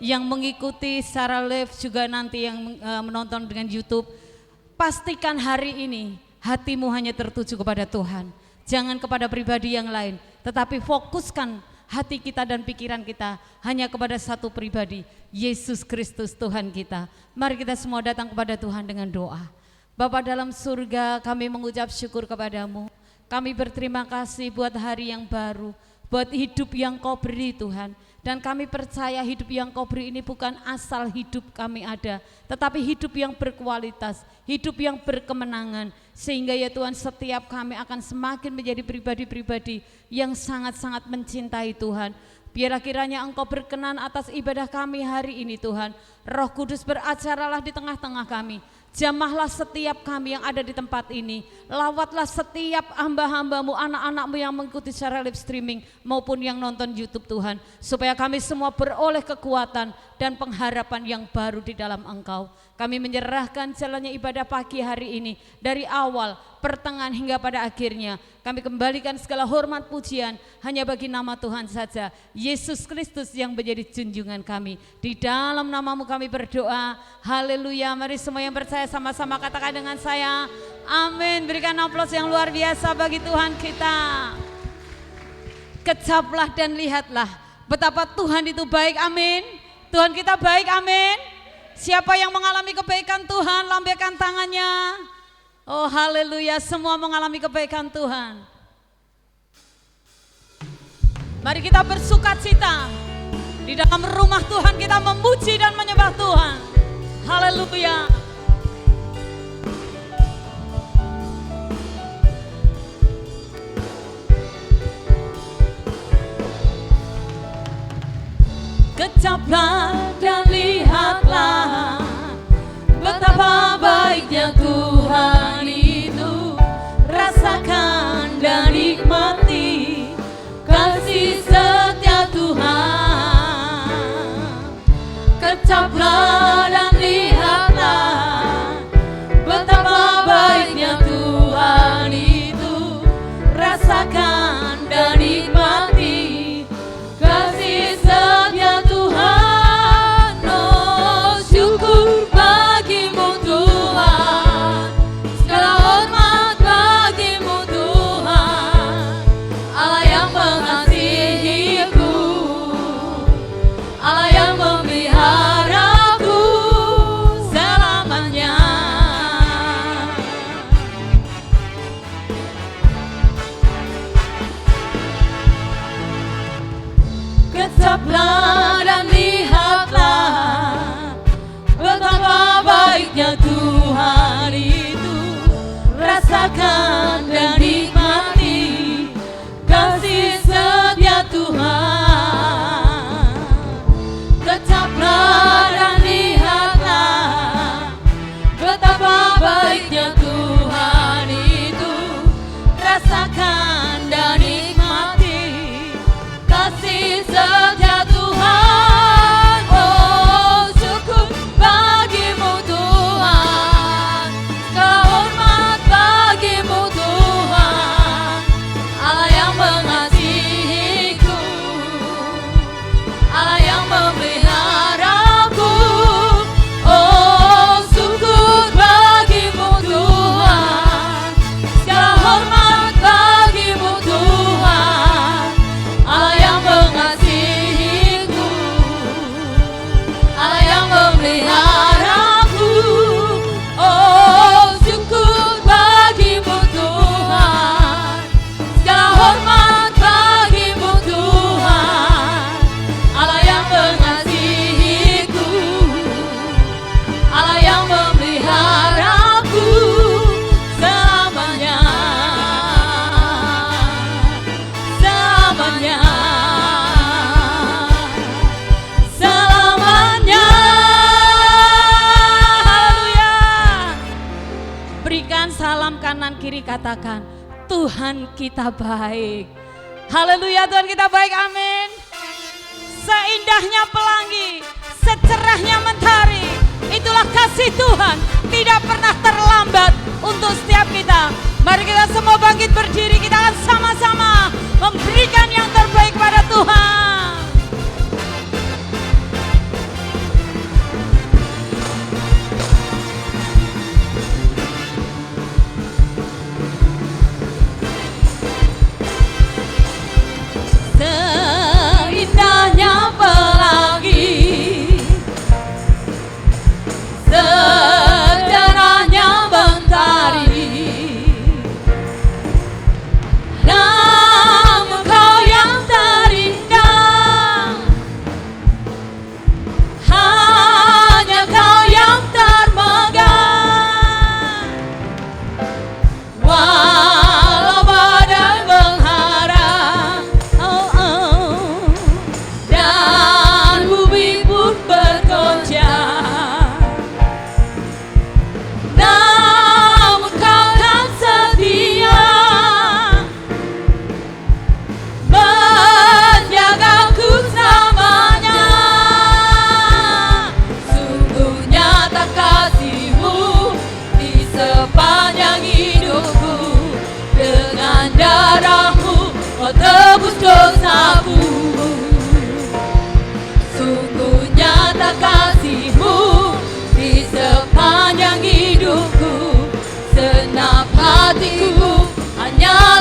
yang mengikuti secara live juga nanti yang menonton dengan YouTube, pastikan hari ini hatimu hanya tertuju kepada Tuhan, jangan kepada pribadi yang lain, tetapi fokuskan hati kita dan pikiran kita hanya kepada satu pribadi, Yesus Kristus Tuhan kita. Mari kita semua datang kepada Tuhan dengan doa. Bapa dalam surga, kami mengucap syukur kepadamu. Kami berterima kasih buat hari yang baru, buat hidup yang Kau beri Tuhan. Dan kami percaya hidup yang Kau beri ini bukan asal hidup kami ada, tetapi hidup yang berkualitas, hidup yang berkemenangan. Sehingga ya Tuhan, setiap kami akan semakin menjadi pribadi-pribadi yang sangat-sangat mencintai Tuhan. Biarlah kiranya Engkau berkenan atas ibadah kami hari ini Tuhan. Roh Kudus beracaralah di tengah-tengah kami. Jamahlah setiap kami yang ada di tempat ini. Lawatlah setiap hamba-hambamu, anak-anakmu yang mengikuti secara live streaming maupun yang nonton YouTube Tuhan. Supaya kami semua beroleh kekuatan dan pengharapan yang baru di dalam Engkau. Kami menyerahkan jalannya ibadah pagi hari ini dari awal, pertengahan hingga pada akhirnya. Kami kembalikan segala hormat pujian hanya bagi nama Tuhan saja, Yesus Kristus yang menjadi junjungan kami. Di dalam namamu kami berdoa, haleluya. Mari semua yang percaya sama-sama katakan dengan saya, amin. Berikan aplaus yang luar biasa bagi Tuhan kita. Kecaplah dan lihatlah betapa Tuhan itu baik, amin. Tuhan kita baik, amin. Siapa yang mengalami kebaikan Tuhan, lambaikan tangannya. Oh haleluya, semua mengalami kebaikan Tuhan. Mari kita bersukacita. Di dalam rumah Tuhan kita memuji dan menyembah Tuhan. Haleluya. Kecaplah dan lihatlah betapa baiknya Tuhan itu. Rasakan dan nikmati kasih setia Tuhan. Kecaplah dan lihatlah betapa baiknya Tuhan itu. Rasakan dan nikmati kasih setia Tuhan. Oh syukur bagimu Tuhan, segala hormat bagimu Tuhan. Allah yang mengasihiku, Allah yang memeliharaku selamanya. Kecaplah dan lihatlah betapa baiknya Tuhan itu. Rasakan dan nikmati kasih setia Tuhan. Kecaplah dan lihatlah betapa baiknya Tuhan itu. Rasakan dan nikmati kasih setia Tuhan. Oh syukur bagimu Tuhan, segala hormat bagimu Tuhan. Allah yang mengasihiku, Allah yang memeliharaku. Oh syukur bagimu Tuhan, segala hormat bagimu Tuhan. Allah yang mengasihiku, Allah yang memeliharaku. Oh syukur bagimu Tuhan, segala hormat bagimu Tuhan. Allah yang mengasihiku, Allah yang memeliharaku selamanya. Selamanya, selamanya. Haleluya. Berikan salam kanan kiri, katakan Tuhan kita baik. Haleluya, Tuhan kita baik, amin. Seindahnya pelangi, secerahnya mentari, itulah kasih Tuhan, tidak pernah terlambat untuk setiap kita. Mari kita semua bangkit berdiri, kita akan sama-sama memberikan yang terbaik pada Tuhan.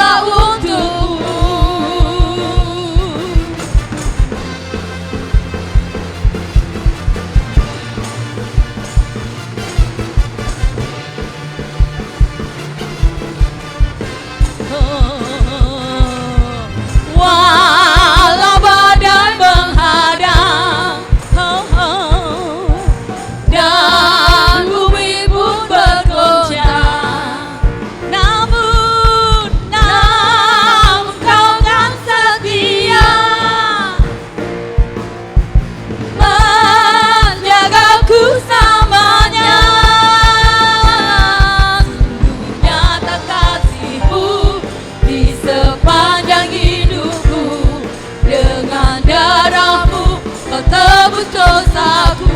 hanyalah untukmu. Walau badai menghadang, dan bumi pun bergoncang, namun kau kan setia menjagaku selamanya. Sungguh nyata kasih-Mu di sepanjang hidupku, dengan darah-Mu Kau tebus dosaku.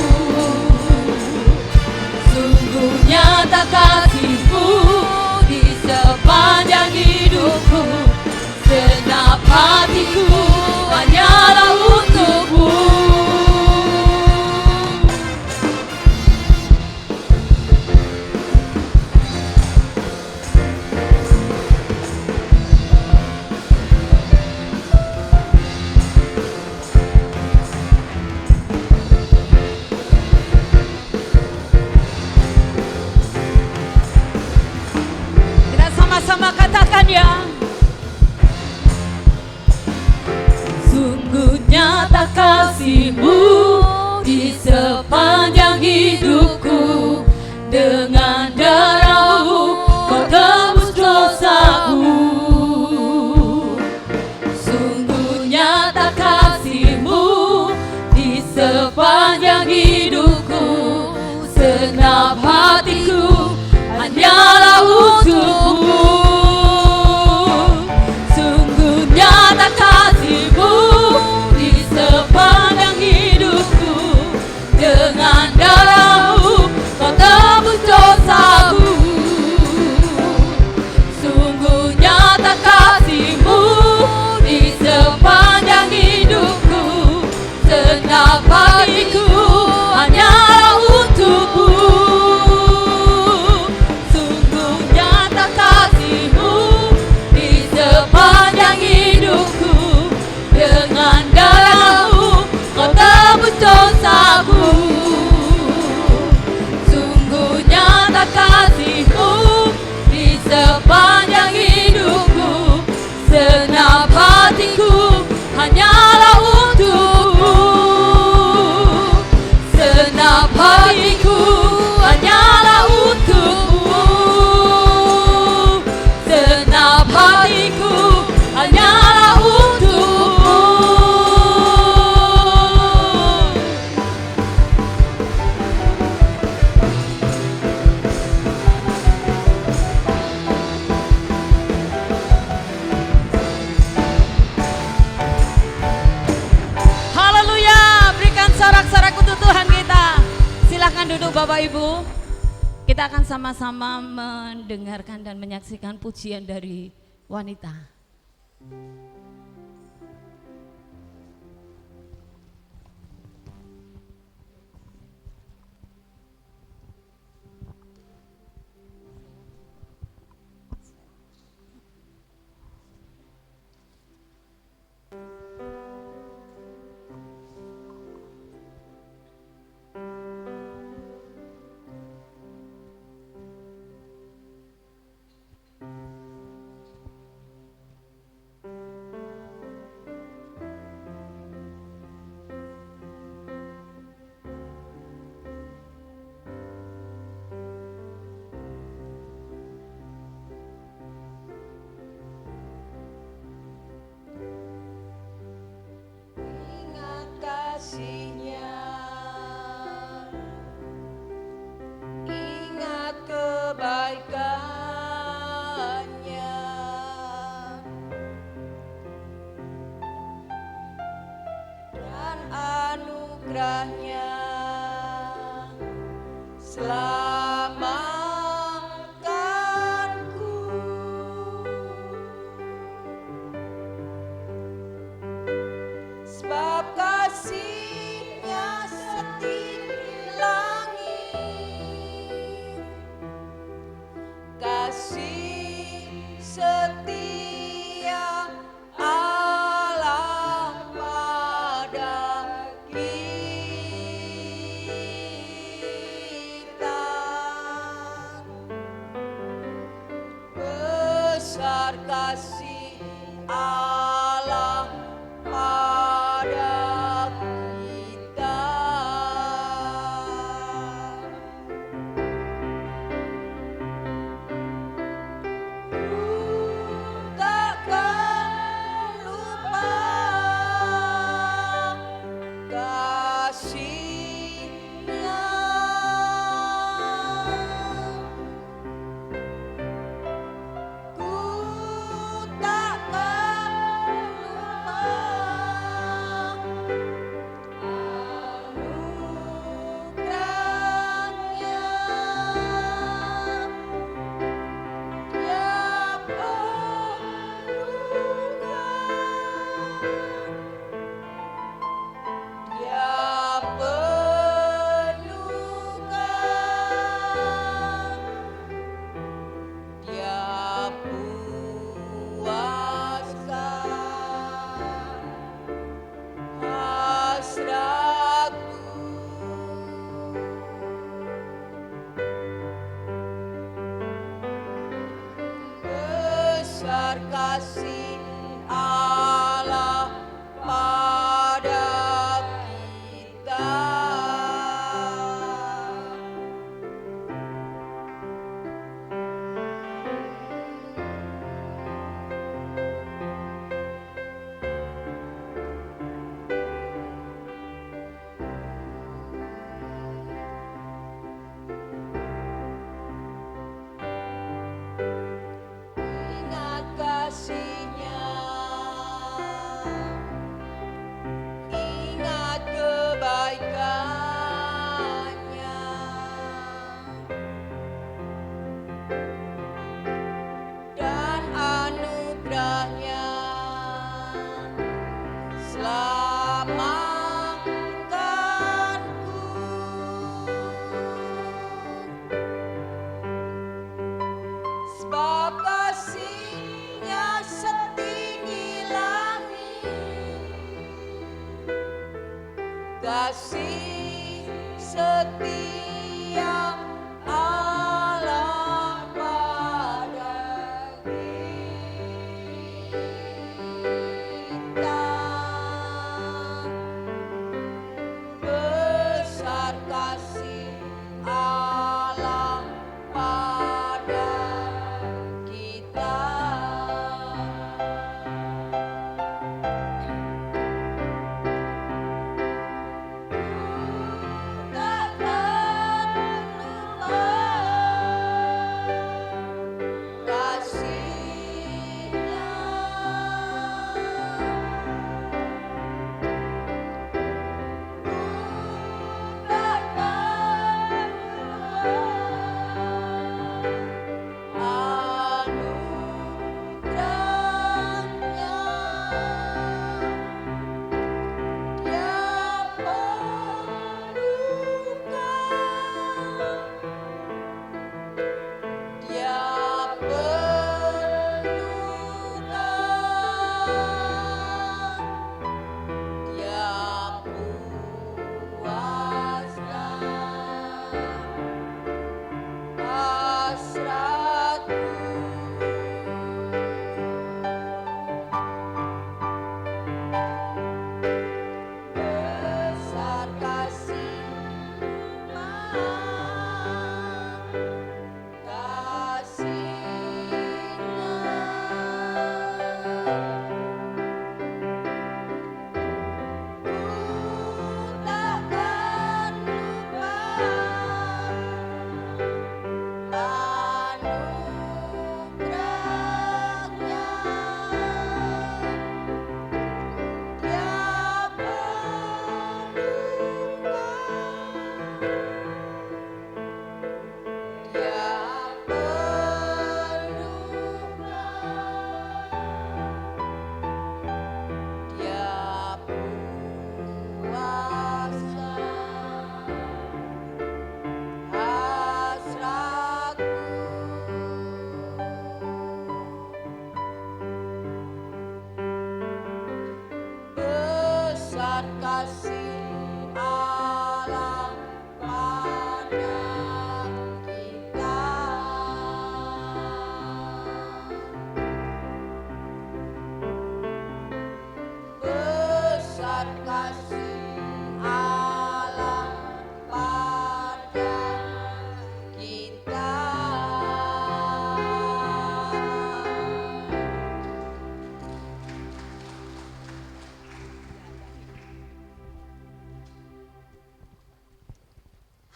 Sungguh nyata kasih-Mu di sepanjang hidupku, segenap hatiku hanyalah untuk-Mu. Kita sama-sama katakan ya. Sungguh nyata kasih-Mu di sepanjang hidupku, dengan darah-Mu Kau tebus dosaku. Sungguh nyata kasih-Mu di sepanjang hidupku, segenap hatiku hanyalah untuk-Mu. Sungguh nyata kasih-Mu di sepanjang hidupku, dengan darah-Mu Kau tebus dosaku. Sungguh nyata kasih-Mu di sepanjang hidupku, segenap hatiku hanyalah untuk-Mu. Sungguh nyata kasih-Mu di sepanjang hidupku, dengan darah-Mu Kau tebus dosaku. Sungguh nyata kasih-Mu di sepanjang hidupku, segenap hatiku hanyalah untuk-Mu. Segenap hatiku hanyalah untuk-Mu. Segenap hatiku hanyalah untuk-Mu. Haleluya, berikan sorak-sorak untuk Tuhan kita. Silahkan duduk Bapak Ibu. Kita akan sama-sama mendengarkan dan menyaksikan pujian dari wanita. kasih Allah pada kita. Takkan lupa kasih-Nya. Ku takkan lupa anugerah-Nya. Dia penuhkan, Dia puaskan hasratku. Besar kasih Allah pada kita. Ingat kasih-Nya, ingat kebaikan-Nya, dan anugerah-Nya selamatkanku. Sebab kasih-Nya setinggi langit, kasih setia Allah pada kita. Besar kasih Allah pada kita. Takkan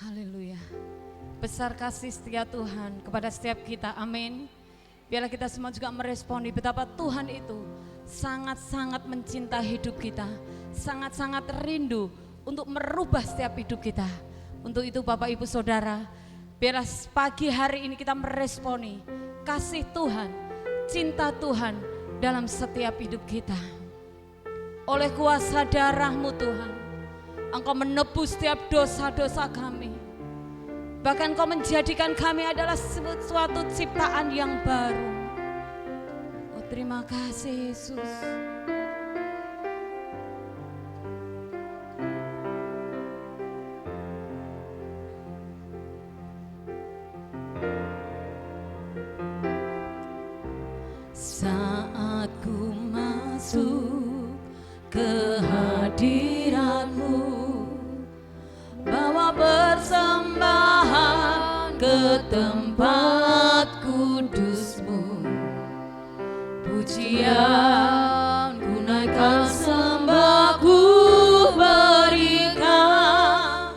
Haleluya. Besar kasih setia Tuhan kepada setiap kita, amin. Biarlah kita semua juga meresponi betapa Tuhan itu sangat-sangat mencintai hidup kita, sangat-sangat rindu untuk merubah setiap hidup kita. Untuk itu Bapak Ibu Saudara, biarlah pagi hari ini kita meresponi kasih Tuhan, cinta Tuhan dalam setiap hidup kita. Oleh kuasa darah-Mu Tuhan, Engkau menebus setiap dosa-dosa kami. Bahkan Kau menjadikan kami adalah suatu ciptaan yang baru. Oh, terima kasih Yesus. Saat ku masuk ke hadirat-Mu, bawa persembahan ke tempat kudus-Mu, pujian ku naikkan, sembah ku berikan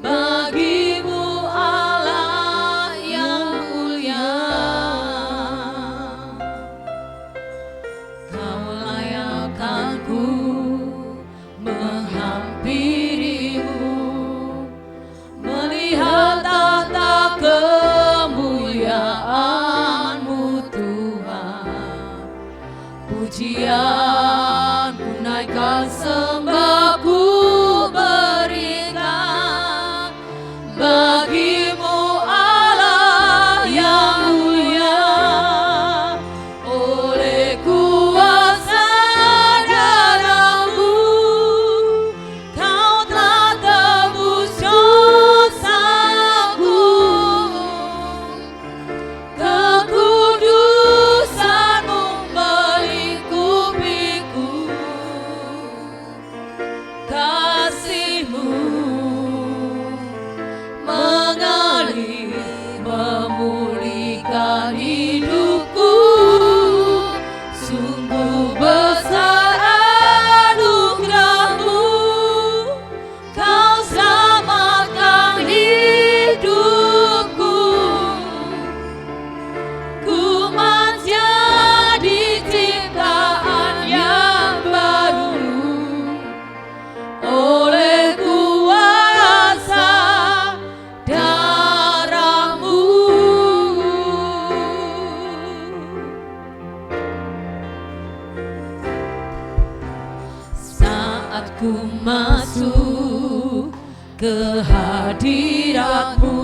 bagi-Mu Allah yang mulia. Kau layakkan ku menghampiri-Mu, melihat tata kemuliaan-Mu Tuhan. Pujian ku naikkan, sembah ku berikan bagi-Mu Allah yang mulia. Oleh kuasa darah-Mu, Kau telah tebus dosaku. Kekudusan-Mu melingkupiku, kasih-Mu mengalir memulihkan hidupku. Sungguh besar anugerah-Mu, Kau selamatkan hidupku. Ku menjadi ciptaan yang baru oleh kuasa darah-Mu. Saat ku masuk ke hadirat-Mu,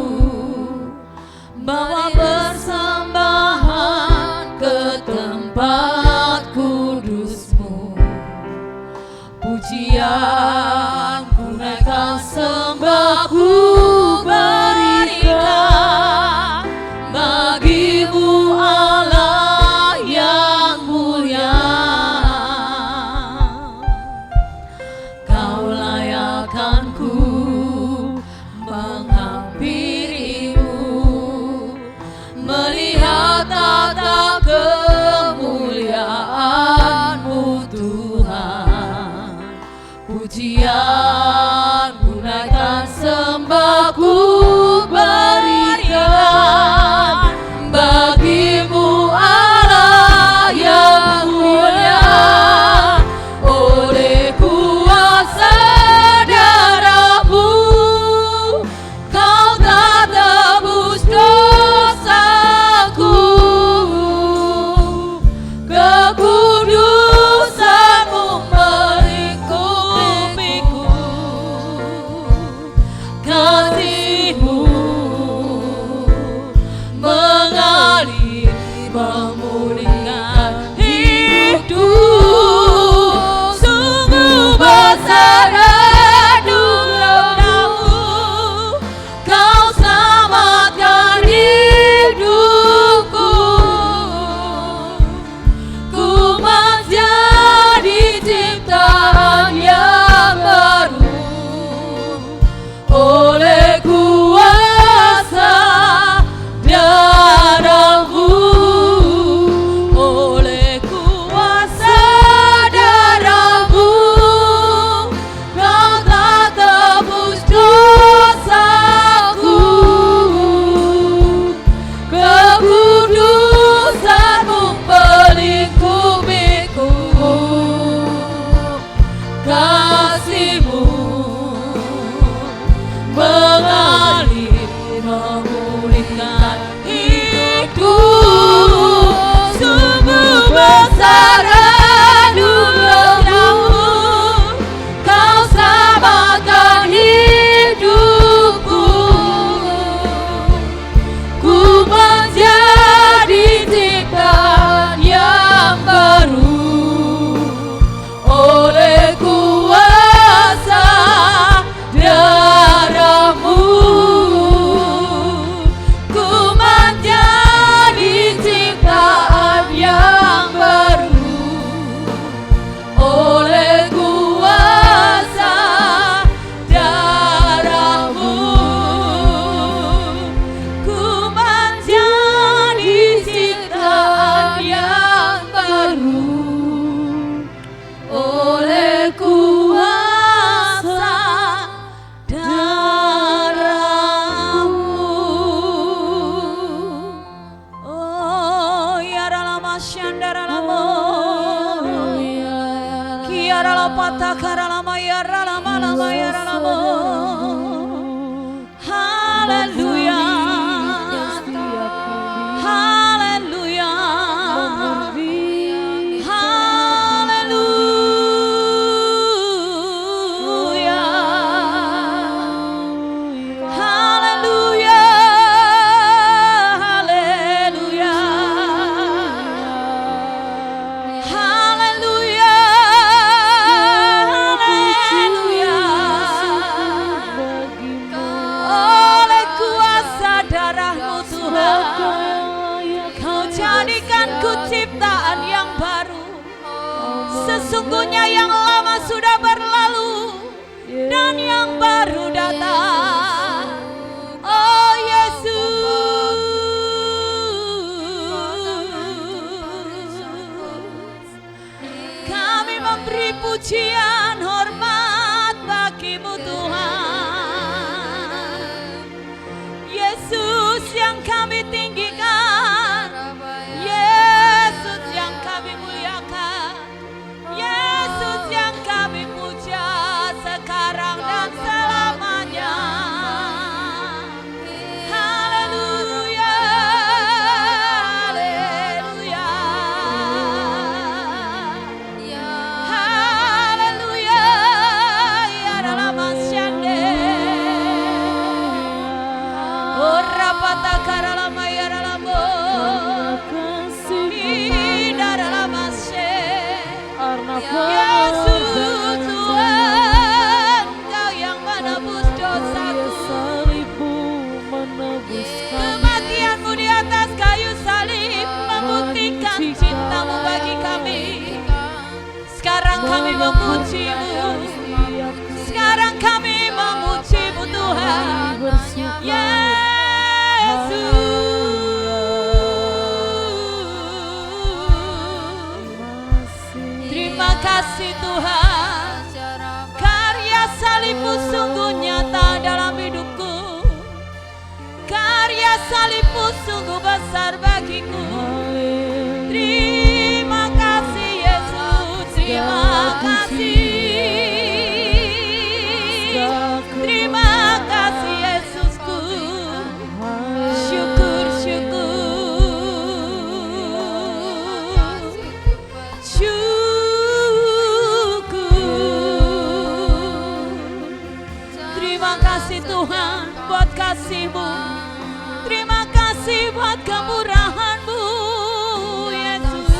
bawa persembahan ke tempat kudus-Mu, pujian ku naikkan, sembah ku berikan bagi-Mu Allah yang mulia. Kau layakkan ku menghampiri-Mu, melihat tata kemuliaan-Mu Tuhan. Pujian ku naikkan, sembah ku berikan bagi-Mu Allah yang mulia. Oleh kuasa darah-Mu, Kau telah tebus dosaku. Haleluya. Setiap kali Haleluya. Haleluya. Haleluya. Haleluya. Haleluya. Haleluya. Oleh kuasa darah-Mu Tuhan, Kau jadikanku ciptaan yang baru. Sesungguhnya yang lama sudah berlalu dan yang baru datang. Oh Yesus, kami memberi pujian hormat bagi-Mu Tuhan. Yesus yang kami tinggikan, Yesus yang kami muliakan, Yesus yang kami puja sekarang dan selamanya. Haleluya, haleluya, haleluya, ya dalam asyande. Oh rapata karalama ya dalambo, ida dalam asye. Yesus Tuhan, Kau yang menebus dosaku. Kematian-Mu di atas kayu salib membuktikan cinta-Mu bagi kami. Sekarang kami memuji-Mu, sekarang kami memuji-Mu Tuhan. Yesus, terima kasih Tuhan. Karya salib-Mu sungguh nyata dalam hidupku. Karya salib-Mu sungguh besar bagiku. Terima kasih Yesus, terima kasih. Terima kasih Yesusku. Syukur, syukur. Syukur. Terima kasih Tuhan buat kasih-Mu. Terima kasih buat kemurahan-Mu, Yesus.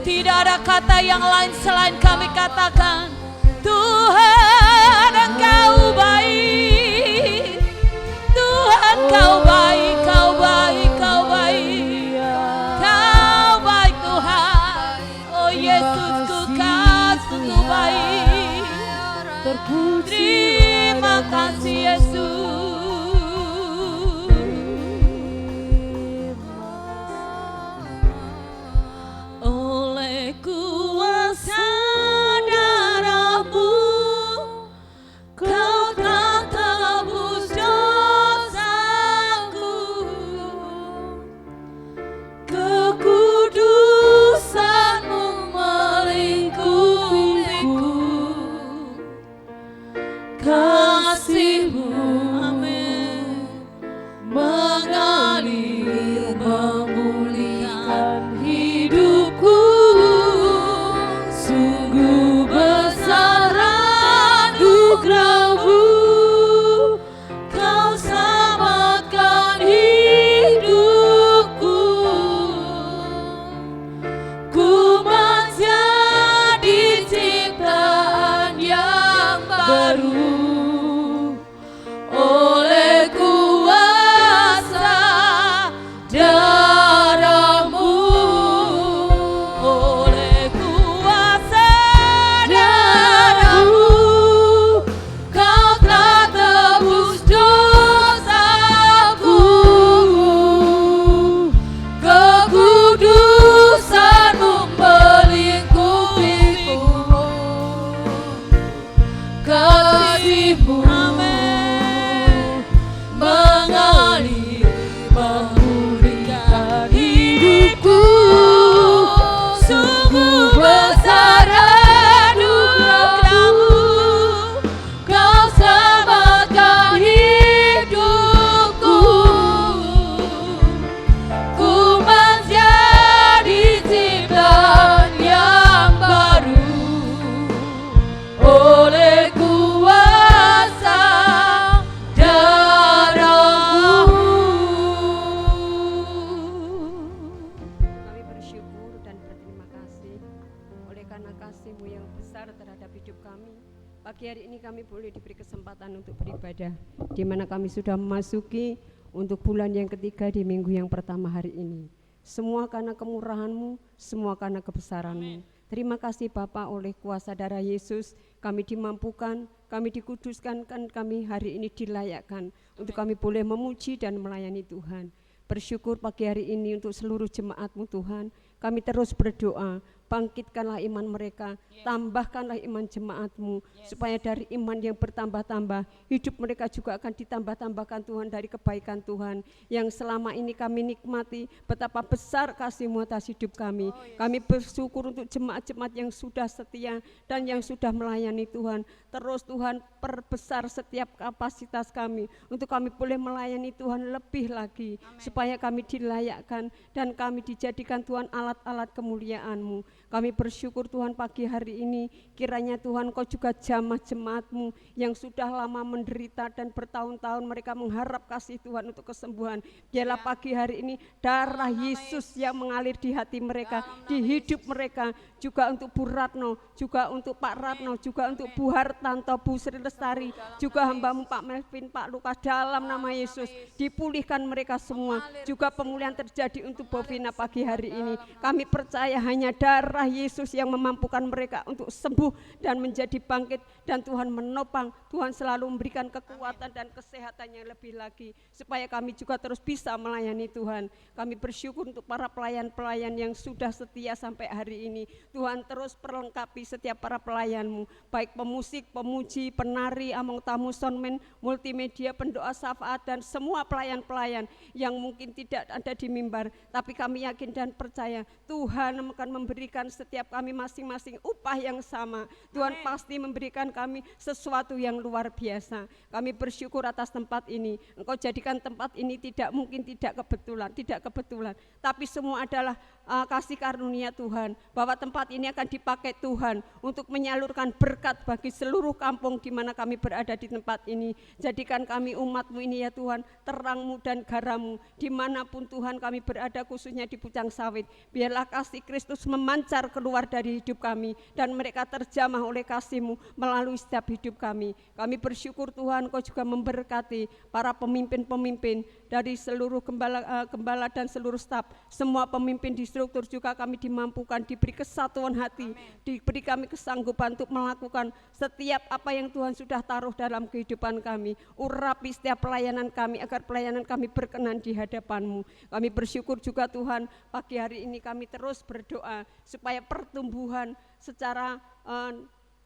Tidak ada kata yang lain selain kami katakan, Tuhan Engkau baik. Tuhan Kau baik, Kau baik, Kau baik. Kau baik Tuhan. Oh Yesusku, Kau sungguh baik. Terima kasih Yesus. Oleh kuasa darah Pagi hari ini kami boleh diberi kesempatan untuk beribadah, di mana kami sudah memasuki untuk bulan yang ketiga di minggu yang pertama hari ini. Semua karena kemurahan-Mu, semua karena kebesaran-Mu. Terima kasih Bapa, oleh kuasa darah Yesus kami dimampukan, kami dikuduskan, kan kami hari ini dilayakkan untuk kami boleh memuji dan melayani Tuhan. Bersyukur pagi hari ini untuk seluruh jemaat-Mu Tuhan. Kami terus berdoa, bangkitkanlah iman mereka, tambahkanlah iman jemaat-Mu, supaya dari iman yang bertambah-tambah, hidup mereka juga akan ditambah-tambahkan Tuhan dari kebaikan Tuhan, yang selama ini kami nikmati, betapa besar kasih-Mu atas hidup kami. Kami bersyukur untuk jemaat-jemaat yang sudah setia dan yang sudah melayani Tuhan. Terus Tuhan perbesar setiap kapasitas kami, untuk kami boleh melayani Tuhan lebih lagi, supaya kami dilayakkan dan kami dijadikan Tuhan alat-alat kemuliaan-Mu. Kami bersyukur Tuhan pagi hari ini, kiranya Tuhan Kau juga jamah jemaat-Mu yang sudah lama menderita dan bertahun-tahun mereka mengharap kasih Tuhan untuk kesembuhan. Biarlah pagi hari ini darah Yesus yang mengalir di hati mereka, di hidup mereka, juga untuk Bu Ratno, juga untuk Pak Ratno, juga untuk Bu Hartanto, Bu Sri Lestari, juga hamba-Mu Pak Melvin, Pak Lukas, dalam nama Yesus dipulihkan mereka semua. Juga pemulihan terjadi untuk Bovina pagi hari ini. Kami percaya hanya darah Yesus yang memampukan mereka untuk sembuh dan menjadi bangkit, dan Tuhan menopang, Tuhan selalu memberikan kekuatan dan kesehatan yang lebih lagi, supaya kami juga terus bisa melayani Tuhan. Kami bersyukur untuk para pelayan-pelayan yang sudah setia sampai hari ini. Tuhan terus perlengkapi setiap para pelayan-Mu, baik pemusik, pemuji, penari, among tamu, soundman, multimedia, pendoa syafaat, dan semua pelayan-pelayan yang mungkin tidak ada di mimbar, tapi kami yakin dan percaya Tuhan akan memberikan setiap kami masing-masing upah yang sama. Tuhan pasti memberikan kami sesuatu yang luar biasa. Kami bersyukur atas tempat ini. Engkau jadikan tempat ini tidak kebetulan, tapi semua adalah kasih karunia Tuhan, bahwa tempat ini akan dipakai Tuhan untuk menyalurkan berkat bagi seluruh kampung di mana kami berada di tempat ini. Jadikan kami umat-Mu ini ya Tuhan, terang-Mu dan garam-Mu dimanapun Tuhan kami berada, khususnya di Pucang Sawit. Biarlah kasih Kristus memancar keluar dari hidup kami, dan mereka terjamah oleh kasih-Mu melalui setiap hidup kami. Kami bersyukur Tuhan, Kau juga memberkati para pemimpin-pemimpin dari seluruh gembala dan seluruh staf, semua pemimpin di struktur juga kami dimampukan, diberi kesatuan hati, diberi kami kesanggupan untuk melakukan setiap apa yang Tuhan sudah taruh dalam kehidupan kami. Urapi setiap pelayanan kami agar pelayanan kami berkenan di hadapan-Mu. Kami bersyukur juga Tuhan, pagi hari ini kami terus berdoa supaya pertumbuhan secara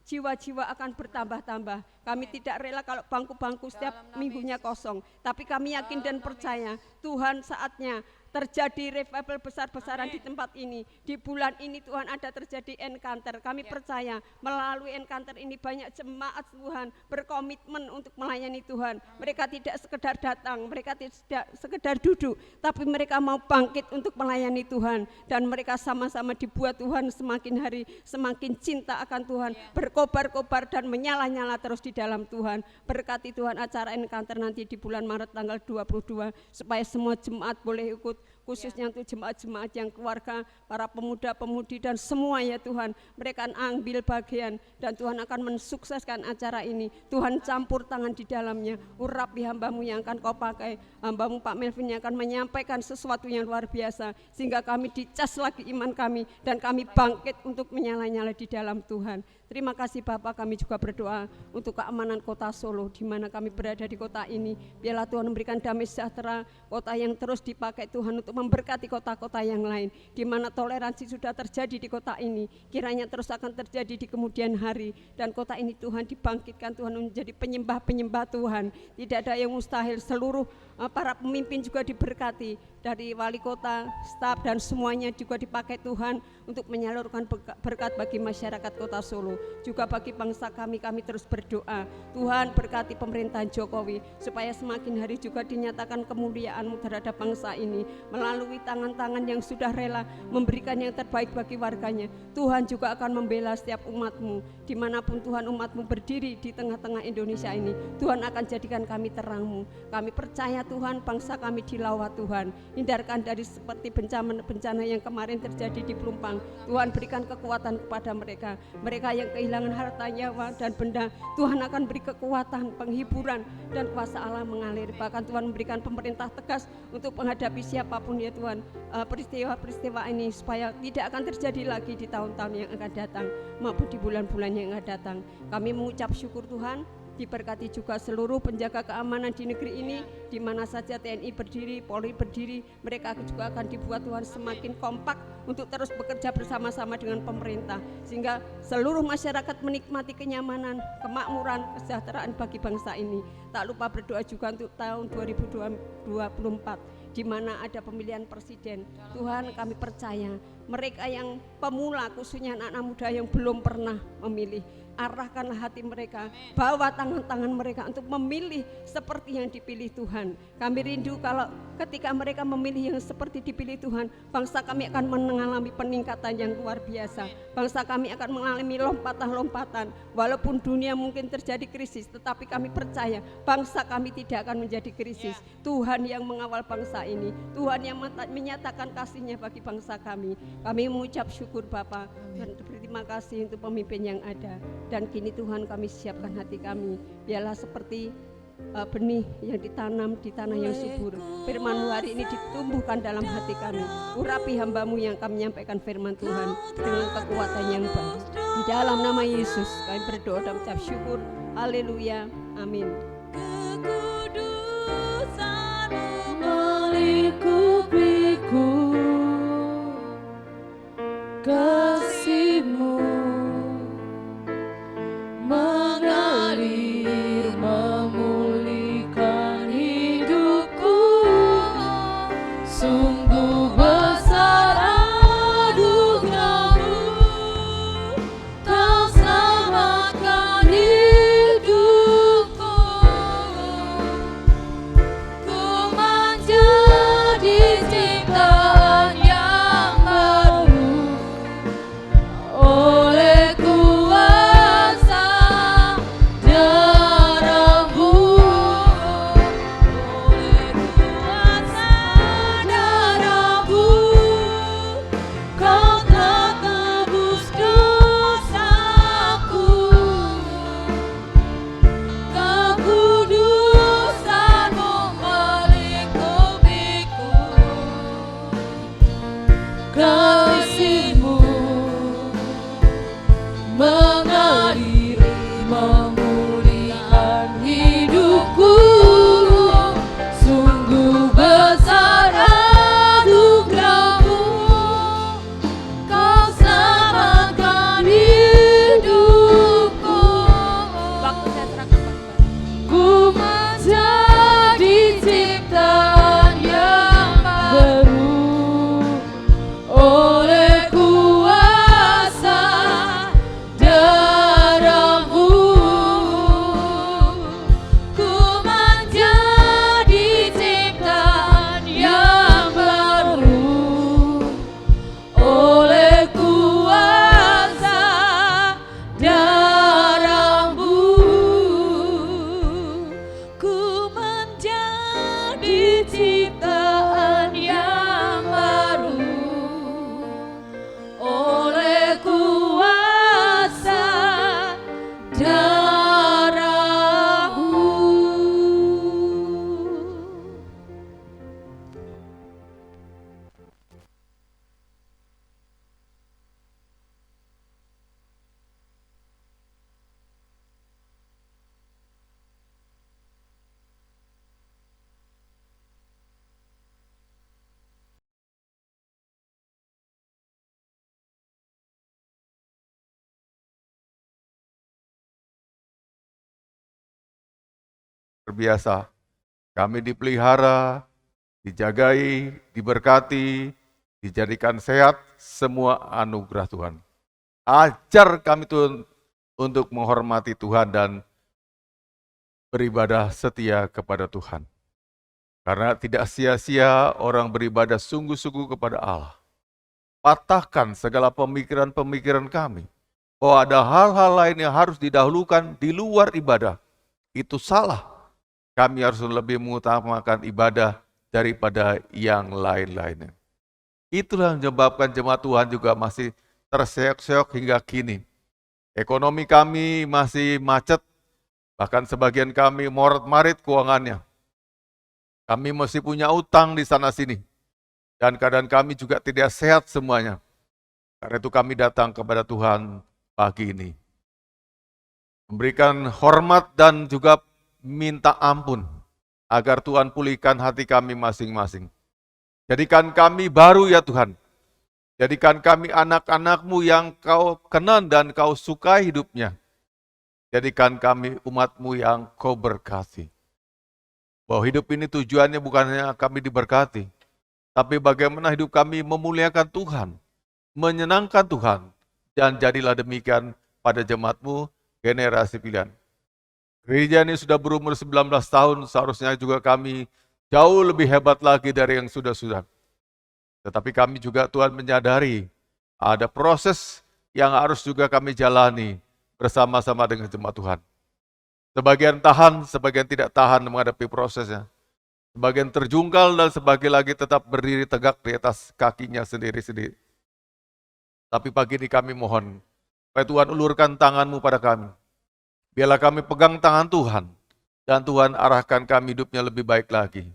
jiwa-jiwa akan bertambah-tambah. Kami tidak rela kalau bangku-bangku setiap minggunya kosong, tapi kami yakin dan percaya Tuhan saatnya terjadi revival besar-besaran di tempat ini. Di bulan ini Tuhan ada terjadi encounter. Kami percaya melalui encounter ini banyak jemaat Tuhan berkomitmen untuk melayani Tuhan. Mereka tidak sekedar datang, mereka tidak sekedar duduk, tapi mereka mau bangkit untuk melayani Tuhan. Dan mereka sama-sama dibuat Tuhan semakin hari semakin cinta akan Tuhan, berkobar-kobar dan menyala-nyala terus di dalam Tuhan. Berkati Tuhan acara encounter nanti di bulan Maret tanggal 22, supaya semua jemaat boleh ikut, khususnya untuk jemaat-jemaat yang keluarga, para pemuda-pemudi dan semua ya Tuhan, mereka akan ambil bagian dan Tuhan akan mensukseskan acara ini. Tuhan campur tangan di dalamnya, urapi hamba-Mu yang akan Kau pakai, hamba-Mu Pak Melvin yang akan menyampaikan sesuatu yang luar biasa, sehingga kami dicas lagi iman kami dan kami bangkit untuk menyala-nyala di dalam Tuhan. Terima kasih Bapak, kami juga berdoa untuk keamanan kota Solo, di mana kami berada di kota ini. Biarlah Tuhan memberikan damai sejahtera, kota yang terus dipakai Tuhan untuk memberkati kota-kota yang lain, di mana toleransi sudah terjadi di kota ini, kiranya terus akan terjadi di kemudian hari, dan kota ini Tuhan dibangkitkan Tuhan menjadi penyembah-penyembah Tuhan. Tidak ada yang mustahil, seluruh para pemimpin juga diberkati, dari wali kota, staf dan semuanya juga dipakai Tuhan untuk menyalurkan berkat bagi masyarakat kota Solo. Juga bagi bangsa kami terus berdoa, Tuhan berkati pemerintahan Jokowi supaya semakin hari juga dinyatakan kemuliaan-Mu terhadap bangsa ini melalui tangan-tangan yang sudah rela memberikan yang terbaik bagi warganya. Tuhan juga akan membela setiap umat-Mu, dimanapun Tuhan umat-Mu berdiri di tengah-tengah Indonesia ini. Tuhan akan jadikan kami terang-Mu. Kami percaya Tuhan, bangsa kami dilawa Tuhan. Hindarkan dari seperti bencana yang kemarin terjadi di Pelumpang. Tuhan berikan kekuatan kepada mereka. Mereka yang kehilangan harta, nyawa, dan benda, Tuhan akan beri kekuatan, penghiburan, dan kuasa Allah mengalir. Bahkan Tuhan memberikan pemerintah tegas untuk menghadapi siapapun ya Tuhan, peristiwa-peristiwa ini supaya tidak akan terjadi lagi di tahun-tahun yang akan datang maupun di bulan-bulan yang akan datang. Kami mengucap syukur Tuhan, diberkati juga seluruh penjaga keamanan di negeri ini, di mana saja TNI berdiri, Polri berdiri, mereka juga akan dibuat Tuhan semakin kompak untuk terus bekerja bersama-sama dengan pemerintah, sehingga seluruh masyarakat menikmati kenyamanan, kemakmuran, kesejahteraan bagi bangsa ini. Tak lupa berdoa juga untuk tahun 2024, di mana ada pemilihan presiden. Tuhan, kami percaya mereka yang pemula, khususnya anak-anak muda yang belum pernah memilih, arahkanlah hati mereka, bawa tangan-tangan mereka untuk memilih seperti yang dipilih Tuhan. Kami rindu kalau ketika mereka memilih yang seperti dipilih Tuhan, bangsa kami akan mengalami peningkatan yang luar biasa. Bangsa kami akan mengalami lompatan-lompatan. Walaupun dunia mungkin terjadi krisis, tetapi kami percaya bangsa kami tidak akan menjadi krisis. Tuhan yang mengawal bangsa ini, Tuhan yang menyatakan kasih-Nya bagi bangsa kami. Kami mengucap syukur Bapa dan berterima kasih untuk pemimpin yang ada. Dan kini Tuhan, kami siapkan hati kami, biarlah seperti benih yang ditanam di tanah yang subur. Firman-Mu hari ini ditumbuhkan dalam hati kami. Urapi hamba-Mu yang kami menyampaikan firman Tuhan dengan kekuatan yang baik. Di dalam nama Yesus kami berdoa dan mengucap syukur. Haleluya, amin. Kekudusan-Mu melingkupiku, kasih-Mu mengalir memulihkan hidupku. Sungguh besar anugerah-Mu, Kau selamatkan hidupku. Ku menjadi ciptaan yang baru oleh kuasa darah-Mu, oleh kuasa darah-Mu, Kau telah tebus dosaku. Kekudusan-Mu melingkupiku, kasih-Mu mengalir memulihkan hidupku. Sungguh besar anugerah-Mu, Kau selamatkan hidupku. Waktu saya serahkan bagi Bapak. Ku menjadi ciptaan yang baru oleh kuasa darah-Mu. Ku menjadi ciptaan yang baru oleh kuasa darah-Mu. Ku menjadi ciptaan yang baru oleh kuasa darah-Mu. Terbiasa. Kami dipelihara, dijagai, diberkati, dijadikan sehat, semua anugerah Tuhan. Ajar kami Tuhan untuk menghormati Tuhan dan beribadah setia kepada Tuhan. Karena tidak sia-sia orang beribadah sungguh-sungguh kepada Allah. Patahkan segala pemikiran-pemikiran kami bahwa ada hal-hal lain yang harus didahulukan di luar ibadah. Itu salah. Kami harus lebih mengutamakan ibadah daripada yang lain-lainnya. Itulah yang menyebabkan jemaat Tuhan juga masih terseok-seok hingga kini. Ekonomi kami masih macet, bahkan sebagian kami morat-marit keuangannya. Kami masih punya utang di sana-sini. Dan keadaan kami juga tidak sehat semuanya. Karena itu kami datang kepada Tuhan pagi ini. Memberikan hormat dan juga minta ampun. Agar Tuhan pulihkan hati kami masing-masing. Jadikan kami baru ya Tuhan. Jadikan kami anak-anak-Mu yang Kau kenal dan Kau sukai hidupnya. Jadikan kami umat-Mu yang Kau berkati. Bahwa hidup ini tujuannya bukan hanya kami diberkati, tapi bagaimana hidup kami memuliakan Tuhan, menyenangkan Tuhan, dan jadilah demikian pada jemaat-Mu generasi pilihan. Gereja ini sudah berumur 19 tahun, seharusnya juga kami jauh lebih hebat lagi dari yang sudah-sudah. Tetapi kami juga Tuhan menyadari ada proses yang harus juga kami jalani bersama-sama dengan jemaat Tuhan. Sebagian tahan, sebagian tidak tahan menghadapi prosesnya. Sebagian terjungkal dan sebagian lagi tetap berdiri tegak di atas kakinya sendiri-sendiri. Tapi pagi ini kami mohon, supaya Tuhan ulurkan tangan-Mu pada kami. Biarlah kami pegang tangan Tuhan, dan Tuhan arahkan kami hidupnya lebih baik lagi.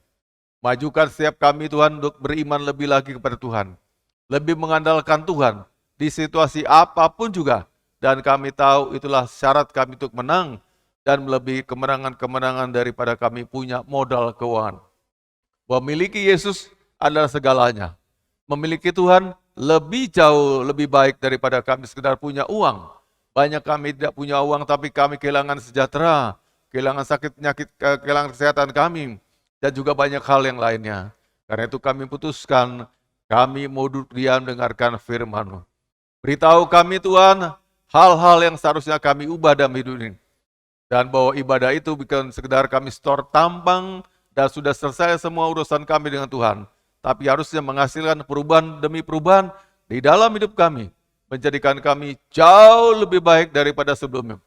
Majukan setiap kami Tuhan untuk beriman lebih lagi kepada Tuhan. Lebih mengandalkan Tuhan di situasi apapun juga. Dan kami tahu itulah syarat kami untuk menang dan melebihi kemenangan-kemenangan daripada kami punya modal keuangan. Memiliki Yesus adalah segalanya. Memiliki Tuhan lebih jauh lebih baik daripada kami sekedar punya uang. Banyak kami tidak punya uang tapi kami kehilangan sejahtera, kehilangan sakit penyakit, kehilangan kesehatan kami, dan juga banyak hal yang lainnya. Karena itu kami putuskan, kami mau duduk diam dengarkan firman-Mu. Beritahu kami Tuhan, hal-hal yang seharusnya kami ubah dalam hidup ini. Dan bahwa ibadah itu bukan sekedar kami store tampang dan sudah selesai semua urusan kami dengan Tuhan. Tapi harusnya menghasilkan perubahan demi perubahan di dalam hidup kami. Menjadikan kami jauh lebih baik daripada sebelumnya.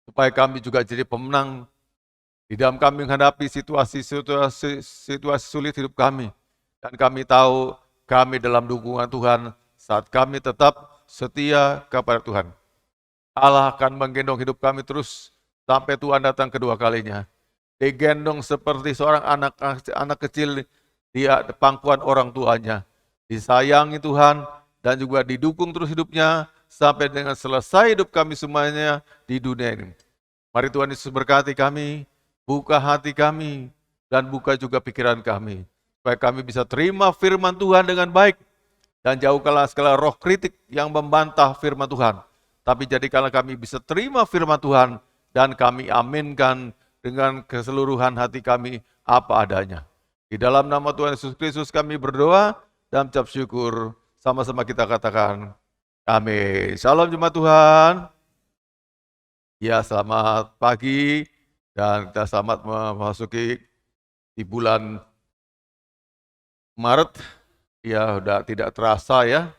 Supaya kami juga jadi pemenang di dalam kami menghadapi situasi sulit hidup kami. Dan kami tahu kami dalam dukungan Tuhan saat kami tetap setia kepada Tuhan. Allah akan menggendong hidup kami terus sampai Tuhan datang kedua kalinya. Digendong seperti seorang anak kecil di pangkuan orang tuanya. Disayangi Tuhan dan juga didukung terus hidupnya sampai dengan selesai hidup kami semuanya di dunia ini. Mari Tuhan Yesus berkati kami, buka hati kami, dan buka juga pikiran kami. Supaya kami bisa terima firman Tuhan dengan baik. Dan jauhkanlah segala roh kritik yang membantah firman Tuhan. Tapi jadikanlah kami bisa terima firman Tuhan dan kami aminkan dengan keseluruhan hati kami apa adanya. Di dalam nama Tuhan Yesus Kristus kami berdoa dan mengucap syukur. Sama-sama kita katakan amin. Shalom jemaat Tuhan. Ya, selamat pagi dan kita selamat memasuki di bulan Maret. Ya, udah tidak terasa ya.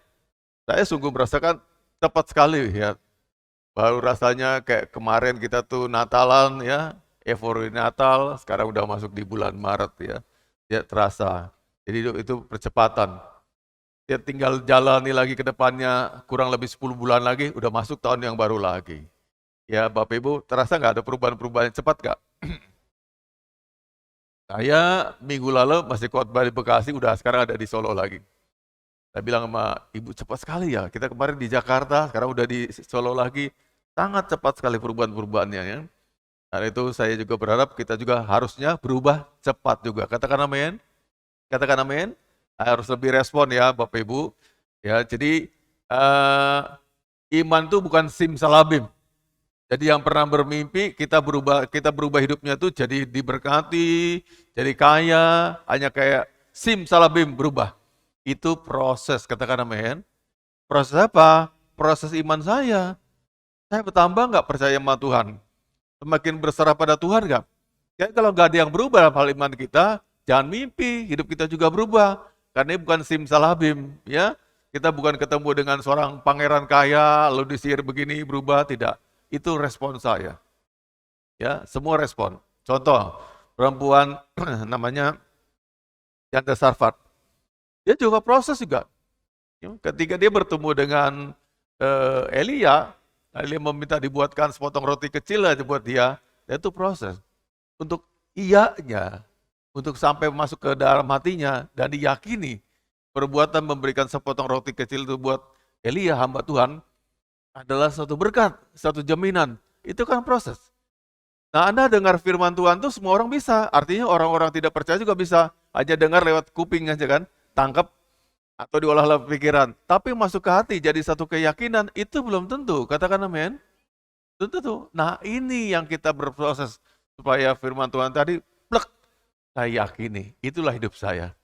Saya sungguh merasakan cepat sekali ya. Baru rasanya kayak kemarin kita tuh Natalan ya, euforia Natal, sekarang udah masuk di bulan Maret ya. Tidak terasa. Jadi itu percepatan. Dia tinggal jalani lagi ke depannya kurang lebih 10 bulan lagi, udah masuk tahun yang baru lagi. Ya Bapak Ibu, terasa nggak ada perubahan-perubahan cepat nggak? Saya minggu lalu masih khotbah di Bekasi, udah sekarang ada di Solo lagi. Saya bilang sama Ibu, cepat sekali ya, kita kemarin di Jakarta, sekarang udah di Solo lagi, sangat cepat sekali perubahan-perubahannya ya. Karena itu saya juga berharap kita juga harusnya berubah cepat juga. Katakan amin. Katakan amin. Harus lebih respon ya Bapak Ibu. Ya, jadi iman itu bukan simsalabim. Jadi yang pernah bermimpi kita berubah hidupnya tuh jadi diberkati, jadi kaya, hanya kayak simsalabim berubah. Itu proses, katakan amin. Proses apa? Proses iman saya. Saya bertambah nggak percaya sama Tuhan? Semakin berserah pada Tuhan nggak? Jadi kalau nggak ada yang berubah dalam hal iman kita, jangan mimpi, hidup kita juga berubah. Karena ini bukan simsalabim, ya. Kita bukan ketemu dengan seorang pangeran kaya, lalu disihir begini berubah, tidak. Itu respon saya. Ya, semua respon. Contoh, perempuan namanya Janda Sarfat. Dia juga proses juga. Ya, ketika dia bertemu dengan Elia meminta dibuatkan sepotong roti kecil aja buat dia, itu proses. Untuk iyanya, untuk sampai masuk ke dalam hatinya dan diyakini perbuatan memberikan sepotong roti kecil itu buat Elia, hamba Tuhan, adalah satu berkat, satu jaminan. Itu kan proses. Nah, Anda dengar firman Tuhan tuh semua orang bisa. Artinya orang-orang tidak percaya juga bisa. Hanya dengar lewat kuping aja kan, tangkap atau diolah lewat pikiran. Tapi masuk ke hati jadi satu keyakinan, itu belum tentu. Katakan amin. Belum tentu. Nah, ini yang kita berproses supaya firman Tuhan tadi, plek, saya yakini, itulah hidup saya.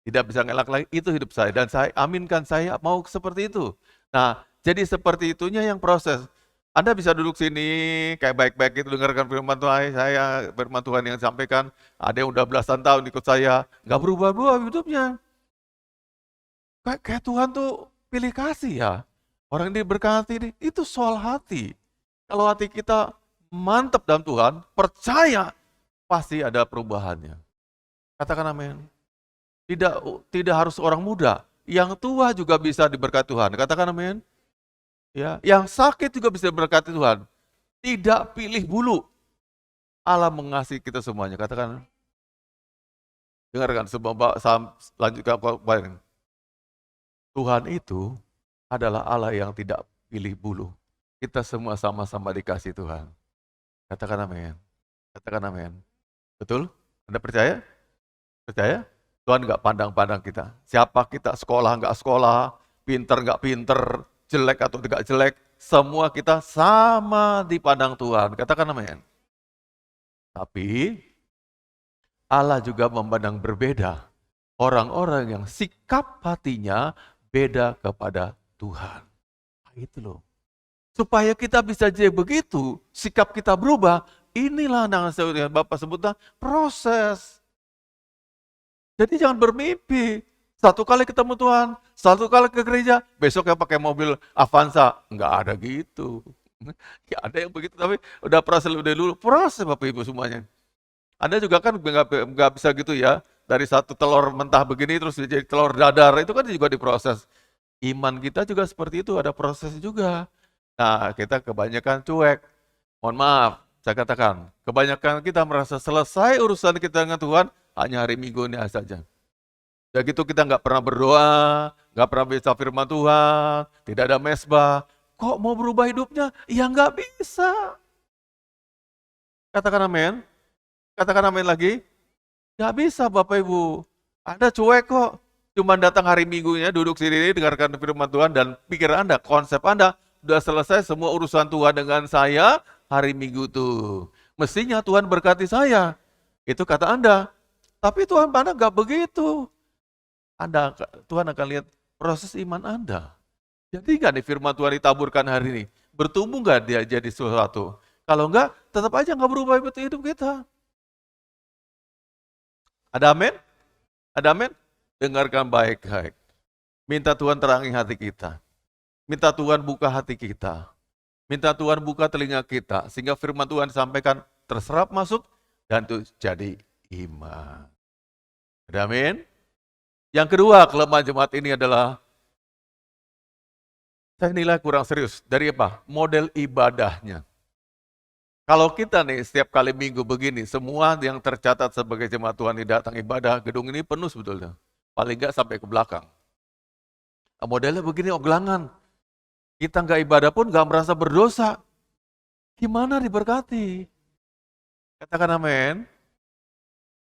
Tidak bisa ngelak lagi, itu hidup saya. Dan saya aminkan, saya mau seperti itu. Nah, jadi seperti itunya yang proses. Anda bisa duduk sini, kayak baik-baik itu dengarkan firman Tuhan, saya firman Tuhan yang sampaikan, ada yang udah belasan tahun ikut saya, nggak berubah-ubah hidupnya. Kayak Tuhan tuh pilih kasih ya. Orang ini berkati, itu soal hati. Kalau hati kita mantap dalam Tuhan, percaya, pasti ada perubahannya. Katakan amin. Tidak harus orang muda, yang tua juga bisa diberkati Tuhan. Katakan amin. Ya, yang sakit juga bisa diberkati Tuhan. Tidak pilih bulu. Allah mengasihi kita semuanya. Katakan. Dengarkan sebab lanjutkan bareng. Tuhan itu adalah Allah yang tidak pilih bulu. Kita semua sama-sama dikasih Tuhan. Katakan amin. Katakan amin. Betul? Anda percaya? Percaya? Tuhan nggak pandang-pandang kita. Siapa kita, sekolah nggak sekolah, pinter nggak pinter, jelek atau tidak jelek, semua kita sama dipandang Tuhan. Katakan amin. Tapi Allah juga memandang berbeda orang-orang yang sikap hatinya beda kepada Tuhan. Nah, itu loh. Supaya kita bisa jadi begitu, sikap kita berubah, inilah yang Bapak sebutkan proses. Jadi jangan bermimpi. Satu kali ketemu Tuhan, satu kali ke gereja, besoknya pakai mobil Avanza. Enggak ada gitu. Ya ada yang begitu, tapi udah proses udah dulu. Proses Bapak Ibu semuanya. Anda juga kan nggak bisa gitu ya. Dari satu telur mentah begini terus jadi telur dadar. Itu kan juga diproses. Iman kita juga seperti itu, ada proses juga. Nah, kita kebanyakan cuek. Mohon maaf, saya katakan. Kebanyakan kita merasa selesai urusan kita dengan Tuhan, hanya hari Minggu ini saja. Udah gitu kita nggak pernah berdoa, nggak pernah baca firman Tuhan, tidak ada mesbah. Kok mau berubah hidupnya? Ya nggak bisa. Katakan amin. Katakan amin lagi. Nggak bisa Bapak Ibu. Anda cuek kok. Cuma datang hari Minggunya, duduk sini, dengarkan firman Tuhan, dan pikir Anda, konsep Anda, sudah selesai semua urusan Tuhan dengan saya hari Minggu tuh. Mestinya Tuhan berkati saya. Itu kata Anda. Tapi Tuhan pandang nggak begitu. Tuhan akan lihat proses iman Anda. Jadi nggak nih firman Tuhan ditaburkan hari ini? Bertumbuh nggak dia jadi sesuatu? Kalau enggak, tetap aja nggak berubah hidup kita. Ada amin? Ada amin? Dengarkan baik-baik. Minta Tuhan terangi hati kita. Minta Tuhan buka hati kita. Minta Tuhan buka telinga kita. Sehingga firman Tuhan disampaikan terserap masuk dan itu jadi iman. Ada amin? Yang kedua, kelemahan jemaat ini adalah saya nilai kurang serius. Dari apa? Model ibadahnya. Kalau kita nih setiap kali minggu begini, semua yang tercatat sebagai jemaat Tuhan yang datang ibadah, gedung ini penuh sebetulnya. Paling nggak sampai ke belakang. Nah, modelnya begini, oglangan. Kita nggak ibadah pun nggak merasa berdosa. Gimana diberkati? Katakan amin.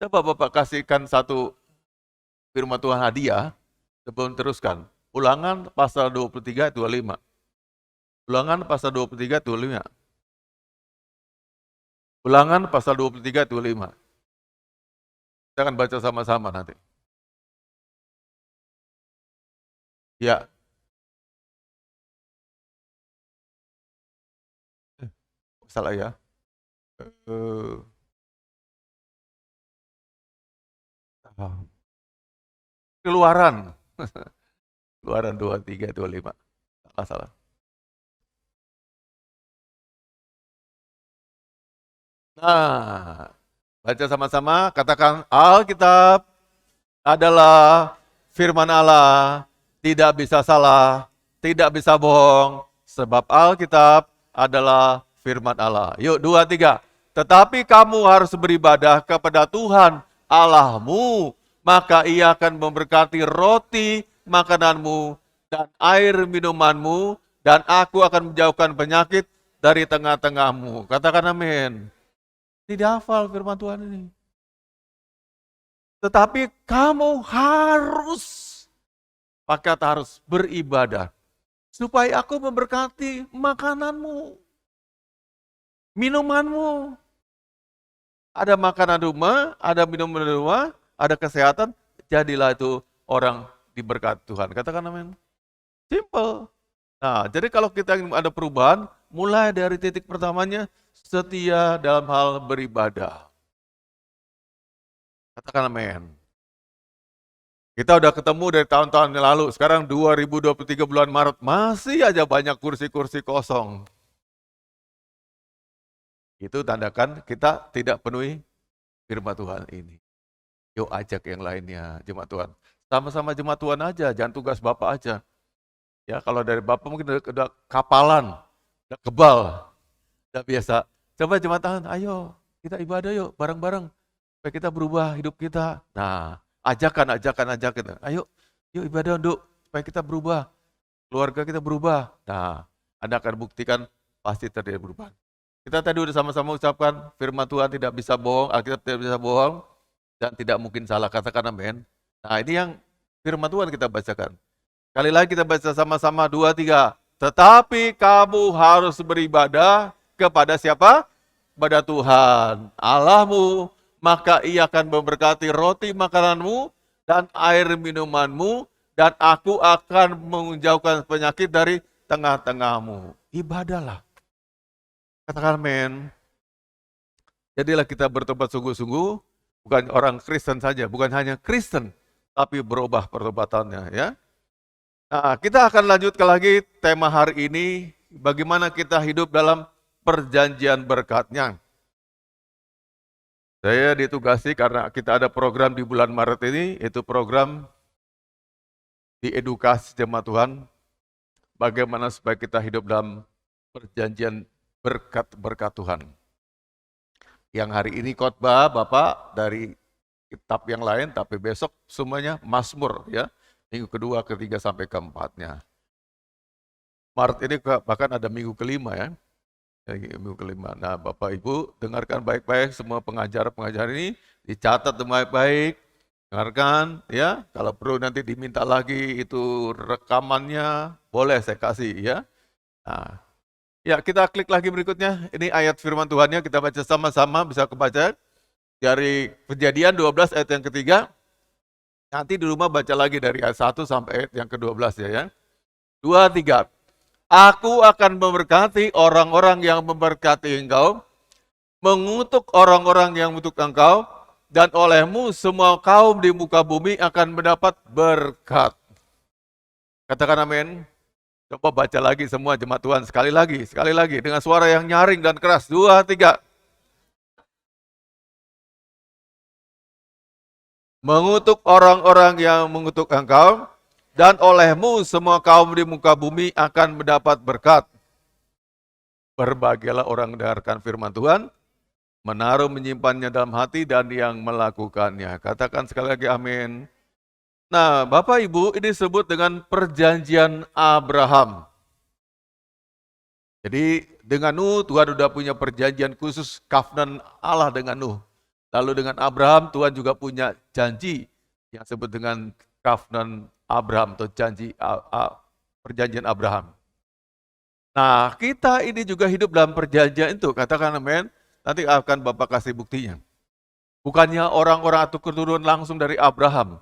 Coba Bapak kasihkan satu firman Tuhan hadiah sebelum teruskan. Ulangan pasal 23 ayat 25. Ulangan pasal 23 ayat 25. Ulangan pasal 23 ayat 25. Kita akan baca sama-sama nanti. Ya. Salah ya. Keluaran. Keluaran 23, 25. Salah. Nah, baca sama-sama, katakan Alkitab adalah firman Allah, tidak bisa salah, tidak bisa bohong, sebab Alkitab adalah firman Allah. Yuk, 2, 3. Tetapi kamu harus beribadah kepada Tuhan Allahmu, maka Ia akan memberkati roti makananmu dan air minumanmu, dan aku akan menjauhkan penyakit dari tengah-tengahmu. Katakan amin. Tidak hafal firman Tuhan ini. Tetapi kamu harus, maka harus beribadah, supaya aku memberkati makananmu, minumanmu. Ada makanan rumah, ada minuman rumah, ada kesehatan, jadilah itu orang diberkati Tuhan. Katakan amin. Simple. Nah, jadi kalau kita ingin ada perubahan, mulai dari titik pertamanya, setia dalam hal beribadah. Katakan amin. Kita udah ketemu dari tahun-tahun yang lalu, sekarang 2023 bulan Maret, masih aja banyak kursi-kursi kosong. Itu tandakan kita tidak penuhi firman Tuhan ini. Yuk ajak yang lainnya, jemaat Tuhan. Sama-sama jemaat Tuhan aja, jangan tugas Bapak aja. Ya, kalau dari Bapak mungkin udah kapalan, udah kebal, udah biasa. Coba jemaat Tuhan, ayo kita ibadah yuk bareng-bareng. Supaya kita berubah hidup kita. Nah, ajakan. Ayo, yuk ibadah duk, supaya kita berubah. Keluarga kita berubah. Nah, Anda akan buktikan pasti terjadi perubahan. Kita tadi udah sama-sama ucapkan, firman Tuhan tidak bisa bohong, Alkitab tidak bisa bohong, dan tidak mungkin salah. Katakan amin. Nah, ini yang firman Tuhan kita bacakan. Kali lagi kita baca sama-sama, 2, 3. Tetapi kamu harus beribadah kepada siapa? Kepada Tuhan Allahmu, maka Ia akan memberkati roti makananmu dan air minumanmu, dan aku akan menjauhkan penyakit dari tengah-tengahmu. Ibadahlah. Katakan amin. Jadilah kita bertobat sungguh-sungguh, bukan orang Kristen saja, bukan hanya Kristen, tapi berubah pertobatannya, ya. Nah, kita akan lanjutkan lagi tema hari ini, bagaimana kita hidup dalam perjanjian berkatnya. Saya ditugasi karena kita ada program di bulan Maret ini, itu program di edukasi jemaat Tuhan, bagaimana supaya kita hidup dalam perjanjian berkat Tuhan. Yang hari ini khotbah Bapak dari kitab yang lain, tapi besok semuanya Mazmur, ya. Minggu kedua, ketiga, sampai keempatnya. Maret ini bahkan ada minggu kelima, ya. Minggu kelima. Nah, Bapak Ibu dengarkan baik-baik semua pengajar-pengajar ini, dicatat baik-baik, dengarkan, ya. Kalau perlu nanti diminta lagi itu rekamannya, boleh saya kasih, ya. Nah, ya, kita klik lagi berikutnya. Ini ayat firman Tuhannya, kita baca sama-sama, bisa kebaca. Dari Kejadian 12 ayat yang ketiga. Nanti di rumah baca lagi dari ayat 1 sampai ayat yang ke-12 ya. 2, 3. Aku akan memberkati orang-orang yang memberkati engkau, mengutuk orang-orang yang mengutuk engkau, dan olehmu semua kaum di muka bumi akan mendapat berkat. Katakan amin. Coba baca lagi semua jemaat Tuhan, sekali lagi, dengan suara yang nyaring dan keras. 2, 3. Mengutuk orang-orang yang mengutuk engkau, dan olehmu semua kaum di muka bumi akan mendapat berkat. Berbahagialah orang mendengarkan firman Tuhan, menaruh menyimpannya dalam hati, dan yang melakukannya. Katakan sekali lagi amin. Nah, Bapak Ibu, ini disebut dengan perjanjian Abraham. Jadi dengan Nuh, Tuhan sudah punya perjanjian khusus, covenant Allah dengan Nuh. Lalu dengan Abraham, Tuhan juga punya janji yang disebut dengan covenant Abraham atau janji perjanjian Abraham. Nah, kita ini juga hidup dalam perjanjian itu, katakan amin. Nanti akan Bapak kasih buktinya. Bukannya orang-orang atau keturunan langsung dari Abraham,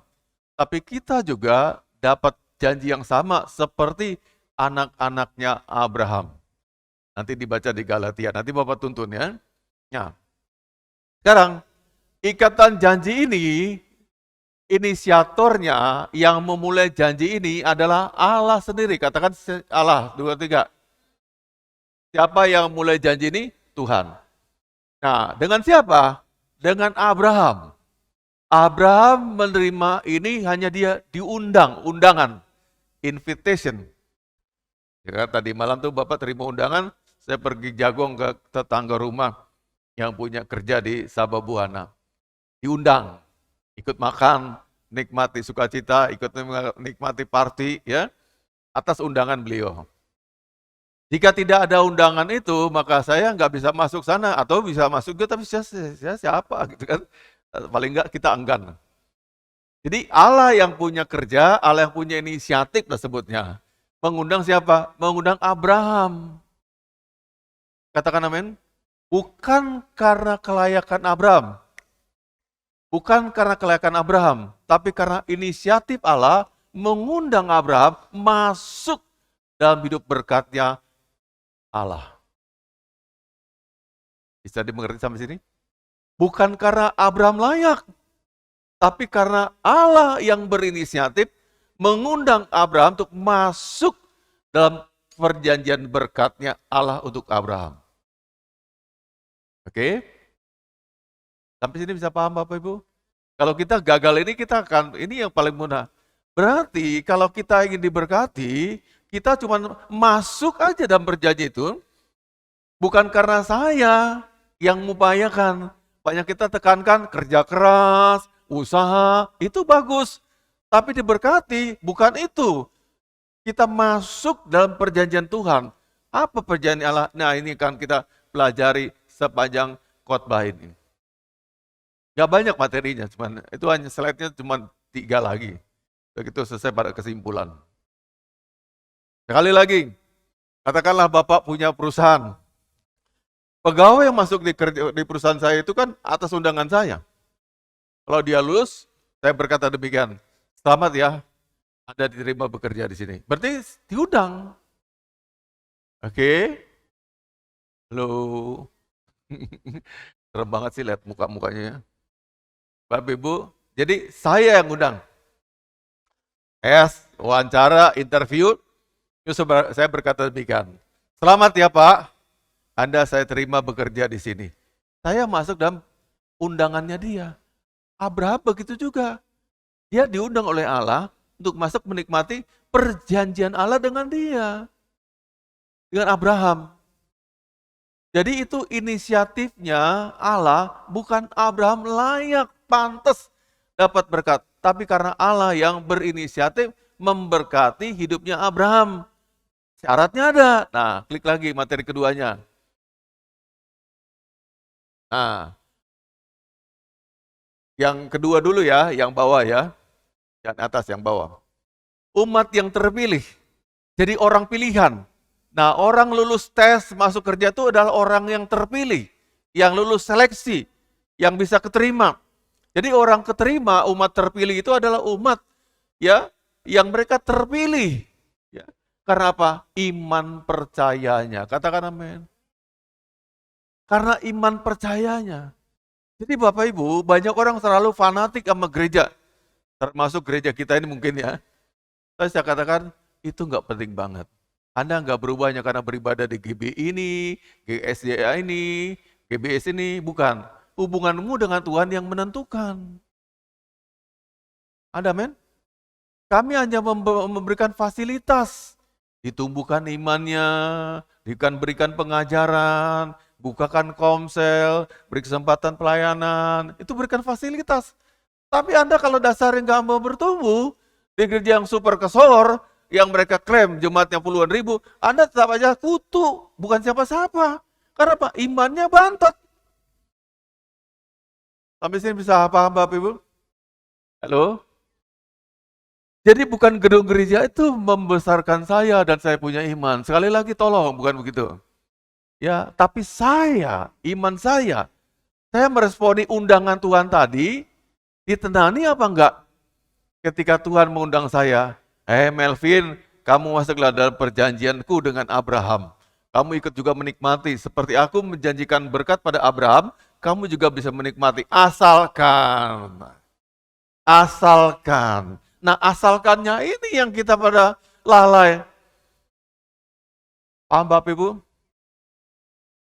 tapi kita juga dapat janji yang sama seperti anak-anaknya Abraham. Nanti dibaca di Galatia, nanti Bapak tuntun ya. Nah, sekarang ikatan janji ini inisiatornya yang memulai janji ini adalah Allah sendiri. Katakan Allah, 2, 3. Siapa yang mulai janji ini? Tuhan. Nah, dengan siapa? Dengan Abraham. Abraham menerima ini hanya dia diundang, undangan, invitation. Ya, tadi malam tuh Bapak terima undangan, saya pergi jagong ke tetangga rumah yang punya kerja di Sababuana. Diundang, ikut makan, nikmati sukacita, ikut nikmati party, ya, atas undangan beliau. Jika tidak ada undangan itu, maka saya nggak bisa masuk sana, atau bisa masuk juga, tapi saya siapa gitu kan? Paling nggak kita enggan. Jadi Allah yang punya kerja, Allah yang punya inisiatif lah sebutnya. Mengundang siapa? Mengundang Abraham. Katakan amin. Bukan karena kelayakan Abraham. Bukan karena kelayakan Abraham, tapi karena inisiatif Allah mengundang Abraham masuk dalam hidup berkatnya Allah. Bisa dimengerti sampai sini? Bukan karena Abraham layak, tapi karena Allah yang berinisiatif mengundang Abraham untuk masuk dalam perjanjian berkatnya Allah untuk Abraham. Oke? Sampai sini bisa paham Bapak Ibu? Kalau kita gagal ini, kita akan, ini yang paling mudah. Berarti kalau kita ingin diberkati, kita cuma masuk aja dalam perjanjian itu, bukan karena saya yang mengupayakan. Banyak kita tekankan kerja keras, usaha, itu bagus. Tapi diberkati, bukan itu. Kita masuk dalam perjanjian Tuhan. Apa perjanjian Allah? Nah, ini kan kita pelajari sepanjang khotbah ini. Gak banyak materinya, cuman itu hanya slide-nya cuma 3 lagi. Begitu selesai pada kesimpulan. Sekali lagi, katakanlah Bapak punya perusahaan. Pegawai yang masuk di perusahaan saya itu kan atas undangan saya. Kalau dia lulus, saya berkata demikian, selamat ya, Anda diterima bekerja di sini. Berarti diundang. Oke? Halo? Serem banget sih lihat muka-mukanya ya. Bapak Ibu, jadi saya yang undang. Wawancara, interview, saya berkata demikian. Selamat ya Pak, Anda saya terima bekerja di sini. Saya masuk dalam undangannya dia. Abraham begitu juga. Dia diundang oleh Allah untuk masuk menikmati perjanjian Allah dengan dia. Dengan Abraham. Jadi itu inisiatifnya Allah, bukan Abraham layak, pantas dapat berkat. Tapi karena Allah yang berinisiatif memberkati hidupnya Abraham. Syaratnya ada. Nah, klik lagi materi keduanya. Nah, yang kedua dulu ya, yang bawah ya. Yang atas, yang bawah. Umat yang terpilih. Jadi orang pilihan. Nah, orang lulus tes masuk kerja itu adalah orang yang terpilih. Yang lulus seleksi. Yang bisa keterima. Jadi orang keterima, umat terpilih itu adalah umat ya yang mereka terpilih. Ya. Karena apa? Iman percayanya. Katakan amin. Karena iman percayanya. Jadi Bapak Ibu, banyak orang selalu fanatik sama gereja. Termasuk gereja kita ini mungkin ya. Saya katakan, itu nggak penting banget. Anda nggak berubah hanya karena beribadah di GB ini, GSDA ini, GBS ini. Bukan. Hubunganmu dengan Tuhan yang menentukan. Ada men? Kami hanya memberikan fasilitas. Ditumbuhkan imannya, berikan pengajaran, bukakan komsel, beri kesempatan pelayanan, itu berikan fasilitas. Tapi Anda kalau dasarnya nggak mau bertumbuh, di gereja yang super kesor, yang mereka klaim jemaatnya puluhan ribu, Anda tetap aja kutu, bukan siapa-siapa. Karena apa? Imannya bantet. Sampai sini bisa paham Bapak Ibu? Halo? Jadi bukan gedung gereja itu membesarkan saya dan saya punya iman. Sekali lagi tolong, bukan begitu. Ya, tapi saya, iman saya meresponi undangan Tuhan tadi, ditenani apa enggak? Ketika Tuhan mengundang saya, Melvin, kamu masuklah dalam perjanjianku dengan Abraham. Kamu ikut juga menikmati, seperti aku menjanjikan berkat pada Abraham, kamu juga bisa menikmati, asalkan Asalkan. Nah, asalkannya ini yang kita pada lalai. Paham Bapak Ibu?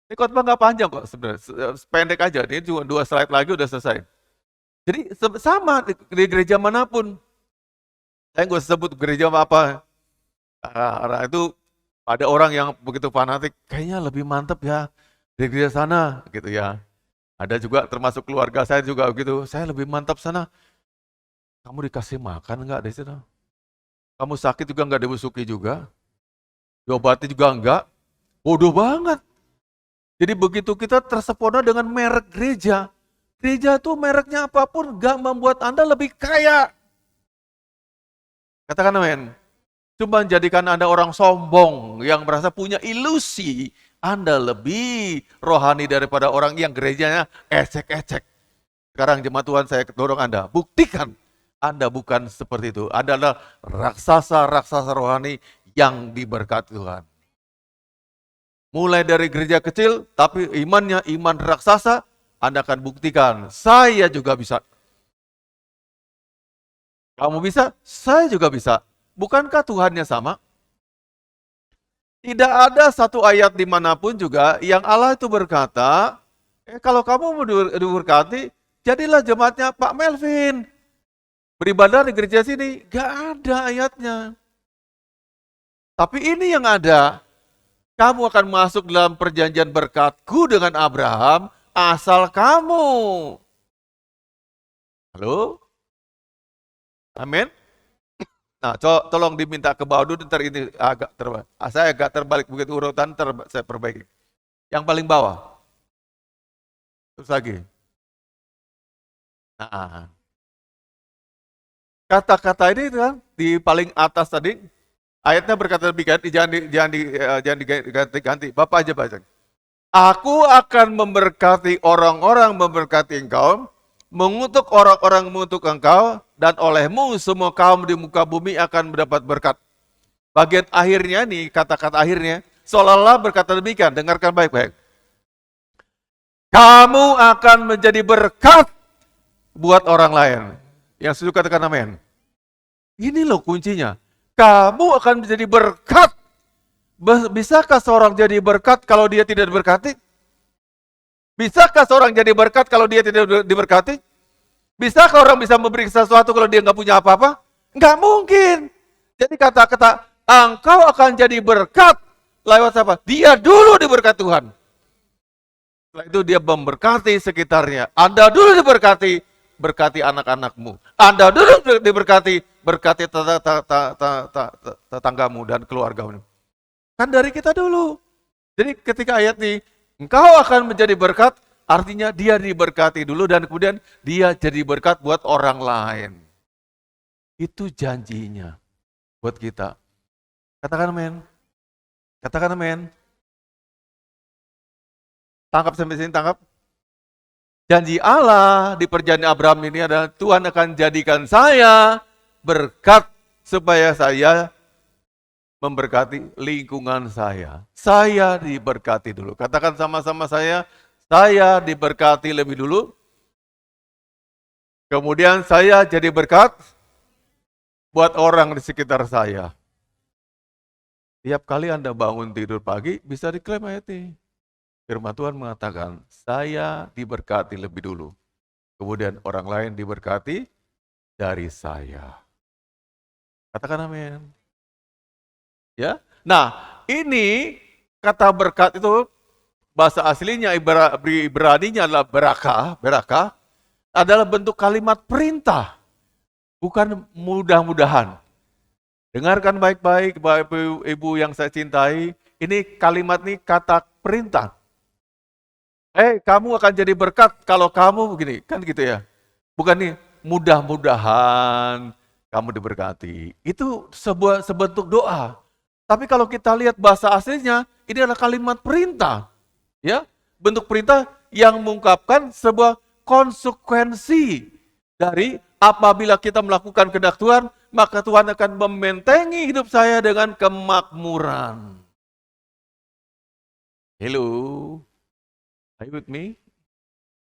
Ini khotbah nggak panjang kok sebenarnya, pendek aja. Ini cuma 2 slide lagi udah selesai. Jadi sama di gereja manapun. Saya nggak usah sebut gereja apa. Itu ada orang yang begitu fanatik, kayaknya lebih mantep ya di gereja sana, gitu ya. Ada juga termasuk keluarga saya juga begitu, saya lebih mantap sana. Kamu dikasih makan nggak di situ? Kamu sakit juga nggak dibusuki juga? Diobati juga enggak? Bodoh banget. Jadi begitu kita tersepona dengan merek gereja, gereja itu mereknya apapun nggak membuat Anda lebih kaya. Katakan amin. Cuma jadikan Anda orang sombong yang merasa punya ilusi Anda lebih rohani daripada orang yang gerejanya ecek-ecek. Sekarang jemaat Tuhan saya dorong Anda, buktikan Anda bukan seperti itu. Anda adalah raksasa-raksasa rohani yang diberkati Tuhan. Mulai dari gereja kecil, tapi imannya iman raksasa, Anda akan buktikan, saya juga bisa. Kamu bisa, saya juga bisa. Bukankah Tuhannya sama? Tidak ada satu ayat dimanapun juga yang Allah itu berkata, kalau kamu mau diberkati, jadilah jemaatnya Pak Melvin. Beribadah di gereja sini, gak ada ayatnya. Tapi ini yang ada, kamu akan masuk dalam perjanjian berkatku dengan Abraham, asal kamu. Halo? Amin? Nah, tolong diminta ke bawah dulu, ntar ini agak terbalik. Saya agak terbalik begitu urutan, saya perbaiki. Yang paling bawah. Terus lagi. Nah, kata-kata ini kan di paling atas tadi, ayatnya berkata demikian, jangan diganti-ganti. Bapak aja baca. Aku akan memberkati orang-orang memberkati engkau, mengutuk orang-orang mengutuk engkau, dan olehmu semua kaum di muka bumi akan mendapat berkat. Bagian akhirnya nih, kata-kata akhirnya, seolah-olah berkata demikian, dengarkan baik-baik. Kamu akan menjadi berkat buat orang lain. Yang setuju katakan amin. Ini loh kuncinya. Kamu akan menjadi berkat. Bisakah seorang jadi berkat kalau dia tidak diberkati? Bisakah seorang jadi berkat kalau dia tidak diberkati? Bisakah orang bisa memberi sesuatu kalau dia nggak punya apa-apa? Nggak mungkin. Jadi kata-kata, engkau akan jadi berkat lewat apa? Dia dulu diberkati Tuhan. Setelah itu dia memberkati sekitarnya. Anda dulu diberkati, berkati anak-anakmu. Anda dulu diberkati, berkati tetanggamu dan keluargamu. Kan dari kita dulu. Jadi ketika ayat ini, engkau akan menjadi berkat, artinya dia diberkati dulu dan kemudian dia jadi berkat buat orang lain. Itu janjinya buat kita. Katakan amin. Katakan amin. Tangkap sampai sini, tangkap. Janji Allah di perjanjian Abraham ini adalah Tuhan akan jadikan saya berkat supaya saya memberkati lingkungan saya. Saya diberkati dulu. Katakan sama-sama saya diberkati lebih dulu. Kemudian saya jadi berkat buat orang di sekitar saya. Tiap kali Anda bangun tidur pagi, bisa diklaim ayat ini. Firman Tuhan mengatakan, saya diberkati lebih dulu. Kemudian orang lain diberkati dari saya. Katakan amin. Ya. Nah, ini kata berkat itu bahasa aslinya Ibraninya adalah berakah adalah bentuk kalimat perintah. Bukan mudah-mudahan. Dengarkan baik-baik Bapak Ibu yang saya cintai, ini kalimat ini kata perintah. Kamu akan jadi berkat kalau kamu begini, kan gitu ya. Bukan nih, mudah-mudahan kamu diberkati. Itu sebentuk doa. Tapi kalau kita lihat bahasa aslinya, ini adalah kalimat perintah. Ya, bentuk perintah yang mengungkapkan sebuah konsekuensi dari apabila kita melakukan kehendak Tuhan, maka Tuhan akan membentengi hidup saya dengan kemakmuran. Hello. Are you with me?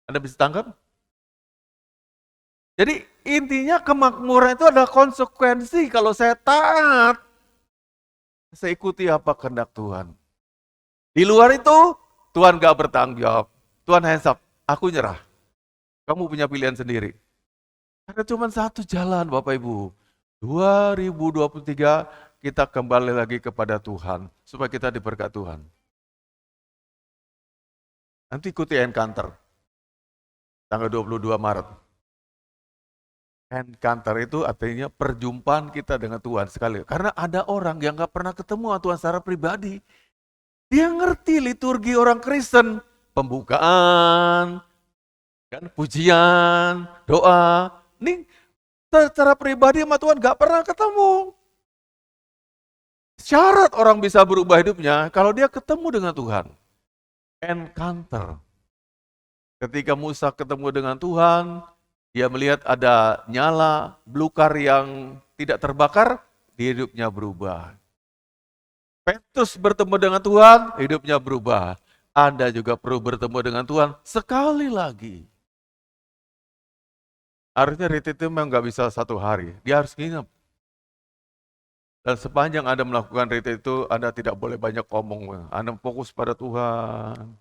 Anda bisa tangkap? Jadi intinya kemakmuran itu adalah konsekuensi kalau saya taat. Saya ikuti apa kehendak Tuhan. Di luar itu, Tuhan gak bertanggung jawab. Tuhan hands up, aku nyerah. Kamu punya pilihan sendiri. Karena cuma satu jalan Bapak Ibu. 2023 kita kembali lagi kepada Tuhan. Supaya kita diberkati Tuhan. Nanti ikuti Encounter. Tanggal 22 Maret. Encounter itu artinya perjumpaan kita dengan Tuhan sekali. Karena ada orang yang gak pernah ketemu sama Tuhan secara pribadi. Dia ngerti liturgi orang Kristen. Pembukaan, kan, pujian, doa. Ini secara pribadi sama Tuhan gak pernah ketemu. Syarat orang bisa berubah hidupnya kalau dia ketemu dengan Tuhan. Encounter. Ketika Musa ketemu dengan Tuhan, dia melihat ada nyala, belukar yang tidak terbakar, di hidupnya berubah. Petrus bertemu dengan Tuhan, hidupnya berubah. Anda juga perlu bertemu dengan Tuhan sekali lagi. Harusnya retreat itu memang nggak bisa satu hari, dia harus nginep. Dan sepanjang Anda melakukan retreat itu, Anda tidak boleh banyak ngomong. Anda fokus pada Tuhan.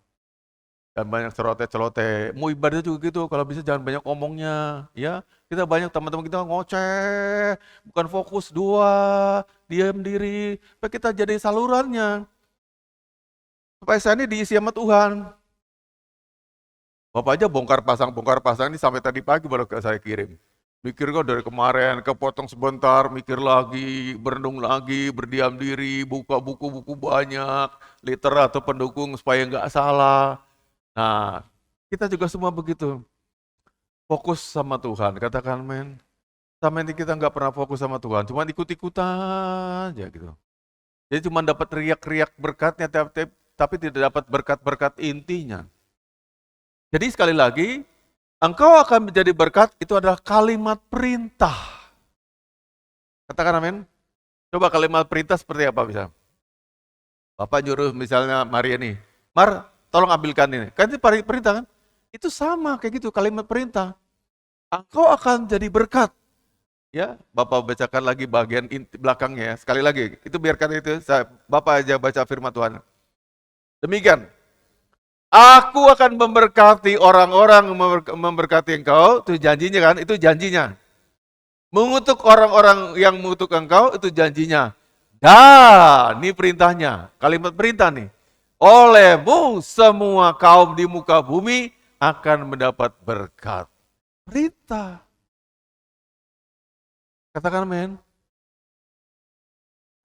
Dan banyak celoteh-celoteh. Mau ibadah juga gitu, kalau bisa jangan banyak ngomongnya. Ya, kita banyak teman-teman kita ngoceh, bukan fokus diam diri. Supaya kita jadi salurannya. Supaya saya ini diisi sama Tuhan. Bapak aja bongkar pasang ini sampai tadi pagi baru saya kirim. Mikir kok dari kemarin, kepotong sebentar, mikir lagi, berenung lagi, berdiam diri, buka buku-buku banyak, literatur pendukung supaya nggak salah. Nah, kita juga semua begitu. Fokus sama Tuhan, katakan men. Sama ini kita nggak pernah fokus sama Tuhan, cuma ikut-ikutan aja gitu. Jadi cuma dapat riak-riak berkatnya, tapi tidak dapat berkat-berkat intinya. Jadi sekali lagi, engkau akan menjadi berkat, itu adalah kalimat perintah. Katakan amin. Coba kalimat perintah seperti apa bisa? Bapak nyuruh misalnya Maria nih, Mar, tolong ambilkan ini. Kan itu perintah kan? Itu sama kayak gitu kalimat perintah. Engkau akan jadi berkat. Ya, Bapak bacakan lagi bagian belakangnya ya. Sekali lagi, itu biarkan itu Bapak aja baca firman Tuhan. Demikian. Aku akan memberkati orang-orang memberkati engkau, itu janjinya kan? Itu janjinya. Mengutuk orang-orang yang mengutuk engkau, itu janjinya. Dan ini perintahnya, kalimat perintah nih. Olehmu semua kaum di muka bumi akan mendapat berkat. Perintah. Katakan men.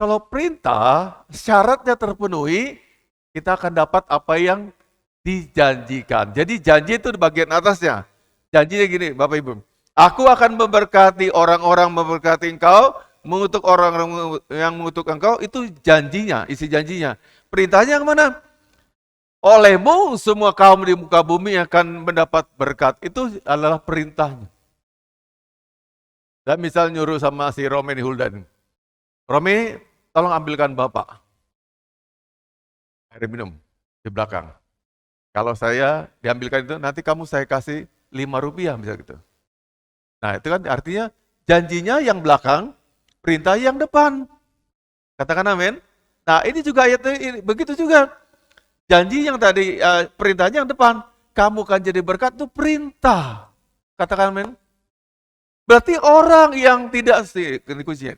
Kalau perintah syaratnya terpenuhi, kita akan dapat apa yang dijanjikan. Jadi janji itu di bagian atasnya. Janjinya gini Bapak Ibu. Aku akan memberkati orang-orang memberkati engkau, mengutuk orang-orang yang mengutuk engkau, itu janjinya, isi janjinya. Perintahnya kemana? Olehmu semua kaum di muka bumi akan mendapat berkat. Itu adalah perintahnya. Dan misal nyuruh sama si Romi Huldan. Romi, tolong ambilkan Bapak air minum di belakang. Kalau saya diambilkan itu, nanti saya kasih 5 rupiah misalnya gitu. Nah itu kan artinya janjinya yang belakang, perintah yang depan. Katakan amin. Nah ini juga ayat ini, begitu juga. Janji yang tadi, perintahnya yang depan. Kamu kan jadi berkat itu perintah. Katakan amin. Berarti orang yang tidak,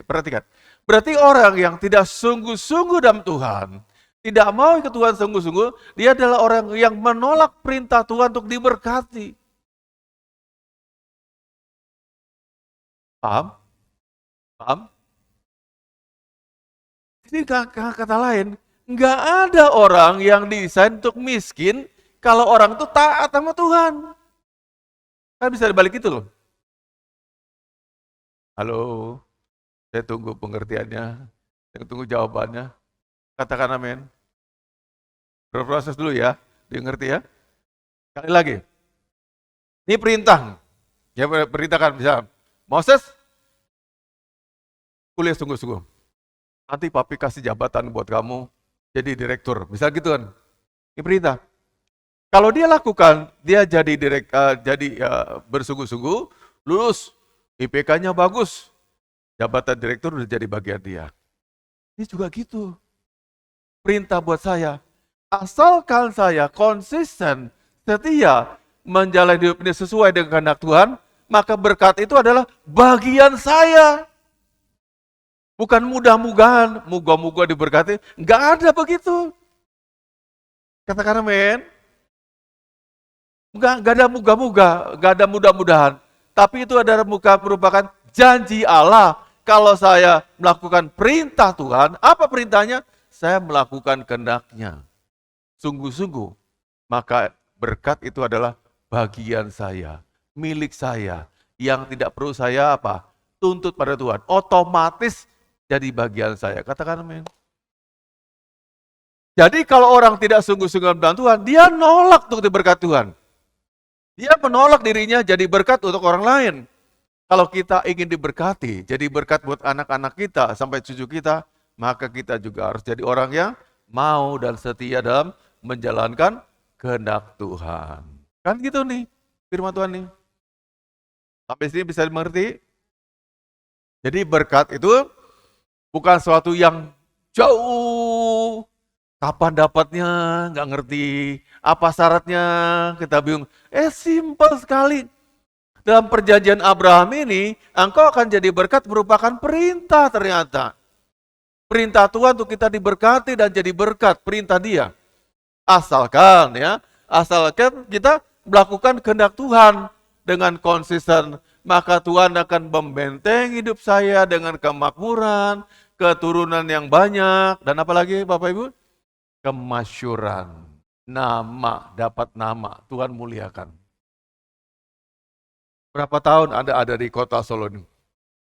perhatikan. Berarti orang yang tidak sungguh-sungguh dalam Tuhan, tidak mau ikut Tuhan sungguh-sungguh, dia adalah orang yang menolak perintah Tuhan untuk diberkati. Paham? Paham? Ini kata lain, nggak ada orang yang desain untuk miskin kalau orang itu taat sama Tuhan. Kan bisa dibalik itu loh. Halo, saya tunggu pengertiannya, saya tunggu jawabannya. Katakan amin. Berproses dulu ya, dia ngerti ya. Sekali lagi, ini perintah. Ya perintahkan bisa, Moses, kuliah sungguh-sungguh. Nanti papi kasih jabatan buat kamu jadi direktur, bisa gitu kan? Ini perintah. Kalau dia lakukan, dia jadi bersungguh-sungguh, lulus IPK-nya bagus, jabatan direktur udah jadi bagian dia. Ini juga gitu. Perintah buat saya, asalkan saya konsisten, setia, menjalani hidup ini sesuai dengan kehendak Tuhan, maka berkat itu adalah bagian saya. Bukan mudah-mudahan, moga-moga diberkati, nggak ada begitu. Katakan amin. Nggak ada moga-moga, nggak ada mudah-mudahan. Tapi itu adalah merupakan janji Allah. Kalau saya melakukan perintah Tuhan, apa perintahnya? Saya melakukan kehendak-Nya. Sungguh-sungguh, maka berkat itu adalah bagian saya, milik saya, yang tidak perlu saya apa? Tuntut pada Tuhan. Otomatis jadi bagian saya. Katakan amin. Jadi kalau orang tidak sungguh-sungguh dalam Tuhan, dia nolak untuk diberkati Tuhan. Dia menolak dirinya jadi berkat untuk orang lain. Kalau kita ingin diberkati, jadi berkat buat anak-anak kita sampai cucu kita, maka kita juga harus jadi orang yang mau dan setia dalam menjalankan kehendak Tuhan. Kan gitu nih, firman Tuhan nih. Sampai sini bisa dimengerti? Jadi berkat itu bukan sesuatu yang jauh. Kapan dapatnya? Nggak ngerti. Apa syaratnya? Kita bingung. Simpel sekali. Dalam perjanjian Abraham ini, engkau akan jadi berkat merupakan perintah ternyata. Perintah Tuhan untuk kita diberkati dan jadi berkat. Perintah Dia. Asalkan kita melakukan kehendak Tuhan dengan konsisten, maka Tuhan akan membentengi hidup saya dengan kemakmuran, keturunan yang banyak, dan apalagi Bapak Ibu? Kemasyuran. Nama, dapat nama, Tuhan muliakan. Berapa tahun Anda ada di kota Solo ini?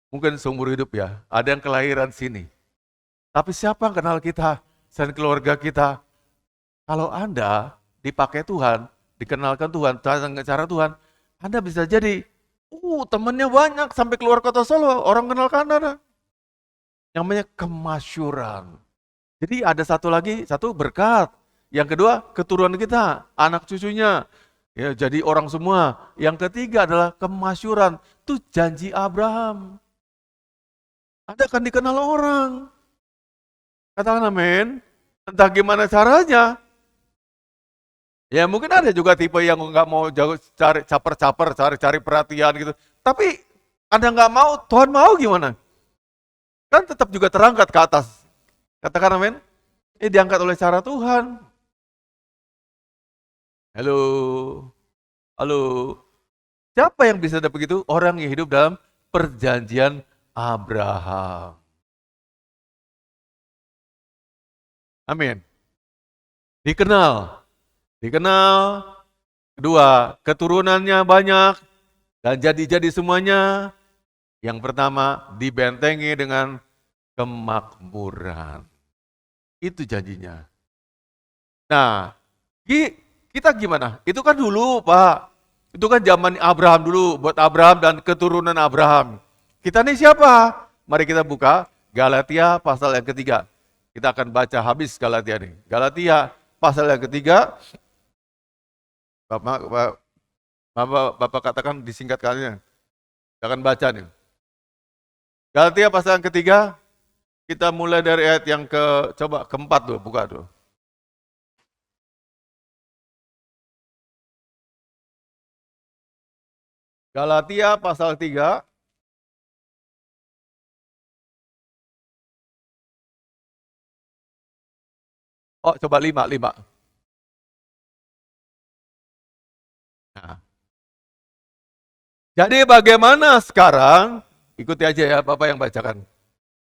Mungkin seumur hidup ya, ada yang kelahiran sini. Tapi siapa yang kenal kita, dan keluarga kita? Kalau Anda dipakai Tuhan, dikenalkan Tuhan, cara Tuhan, Anda bisa jadi, temannya banyak sampai keluar kota Solo, orang kenal Anda. Yang namanya kemasyuran. Jadi ada satu berkat. Yang kedua, keturunan kita, anak cucunya, ya jadi orang semua. Yang ketiga adalah kemasyuran, itu janji Abraham. Anda akan dikenal orang. Katakan amin. Entah gimana caranya. Ya mungkin ada juga tipe yang nggak mau jauh cari caper-caper, cari perhatian gitu. Tapi Anda nggak mau, Tuhan mau gimana? Kan tetap juga terangkat ke atas. Katakan amin. Ini diangkat oleh cara Tuhan. Halo. Halo. Siapa yang bisa dapat begitu? Orang yang hidup dalam perjanjian Abraham. Amin. Dikenal. Kedua, keturunannya banyak dan jadi semuanya. Yang pertama, dibentengi dengan kemakmuran. Itu janjinya. Nah, kita gimana? Itu kan dulu, Pak. Itu kan zaman Abraham dulu, buat Abraham dan keturunan Abraham. Kita nih siapa? Mari kita buka Galatia pasal yang ketiga. Kita akan baca habis Galatia nih. Galatia pasal yang ketiga. Bapak katakan disingkatkannya. Kita akan baca nih. Galatia pasal yang ketiga. Kita mulai dari ayat yang keempat tuh, buka tuh. Galatia pasal 3. Oh, coba 5. Nah. Jadi bagaimana sekarang? Ikuti aja ya, Bapak yang bacakan.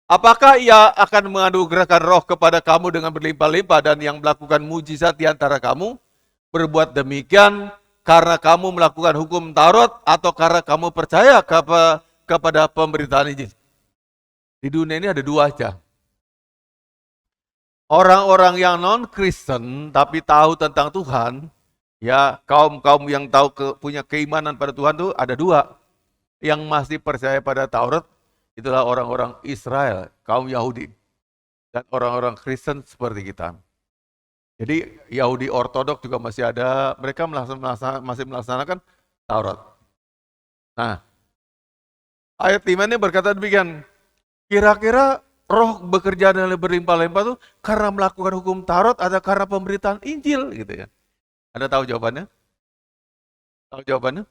Apakah ia akan menganugerahkan roh kepada kamu dengan berlimpah-limpah dan yang melakukan mujizat di antara kamu? Berbuat demikian karena kamu melakukan hukum Taurat atau karena kamu percaya kepada pemberitaan Injil? Di dunia ini ada dua aja. Orang-orang yang non-Kristen tapi tahu tentang Tuhan, ya kaum-kaum yang punya keimanan pada Tuhan itu ada dua. Yang masih percaya pada Taurat, itulah orang-orang Israel, kaum Yahudi. Dan orang-orang Kristen seperti kita. Jadi Yahudi Ortodok juga masih ada, mereka masih melaksanakan Taurat. Nah, Ayat 5 ini berkata demikian, kira-kira roh bekerja dengan berlimpah-limpah itu karena melakukan hukum Taurat atau karena pemberitaan Injil gitu ya. Anda tahu jawabannya? Tahu jawabannya?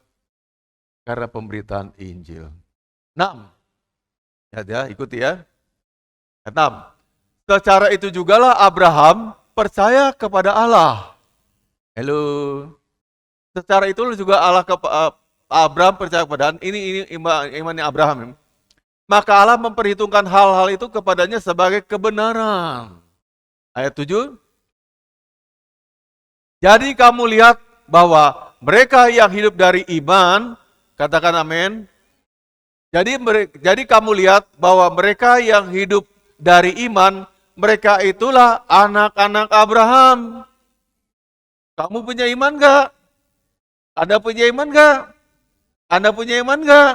Karena pemberitaan Injil. 6. Ya, ikuti ya. 6. Secara itu jugalah Abraham percaya kepada Allah. Halo. Secara itu juga Abraham percaya kepada Allah. Ini imannya Abraham. Maka Allah memperhitungkan hal-hal itu kepadanya sebagai kebenaran. Ayat 7. Jadi kamu lihat bahwa mereka yang hidup dari iman, katakan amin. Jadi kamu lihat bahwa mereka yang hidup dari iman, mereka itulah anak-anak Abraham. Kamu punya iman gak? Anda punya iman gak? Anda punya iman gak?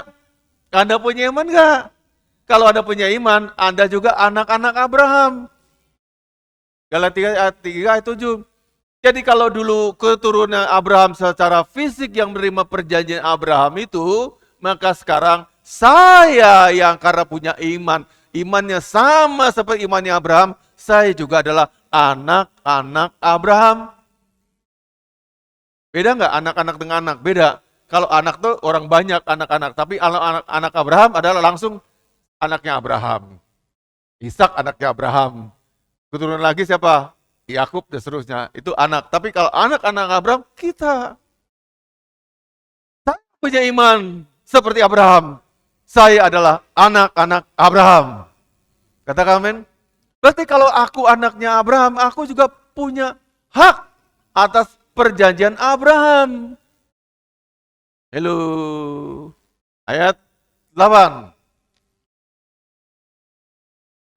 Anda punya iman gak? Kalau Anda punya iman, Anda juga anak-anak Abraham. Galatia ayat 3 ayat 7. Jadi kalau dulu keturunan Abraham secara fisik yang menerima perjanjian Abraham itu, maka sekarang saya yang karena punya iman, imannya sama seperti imannya Abraham, saya juga adalah anak-anak Abraham. Beda nggak anak-anak dengan anak? Beda. Kalau anak tuh orang banyak anak-anak, tapi anak Abraham adalah langsung anaknya Abraham. Ishak anaknya Abraham. Keturunan lagi siapa? Yakub dan seterusnya. Itu anak. Tapi kalau anak-anak Abraham, kita. Saya punya iman seperti Abraham. Saya adalah anak-anak Abraham. Katakan amin. Berarti kalau aku anaknya Abraham, aku juga punya hak atas perjanjian Abraham. Halo. Ayat 8.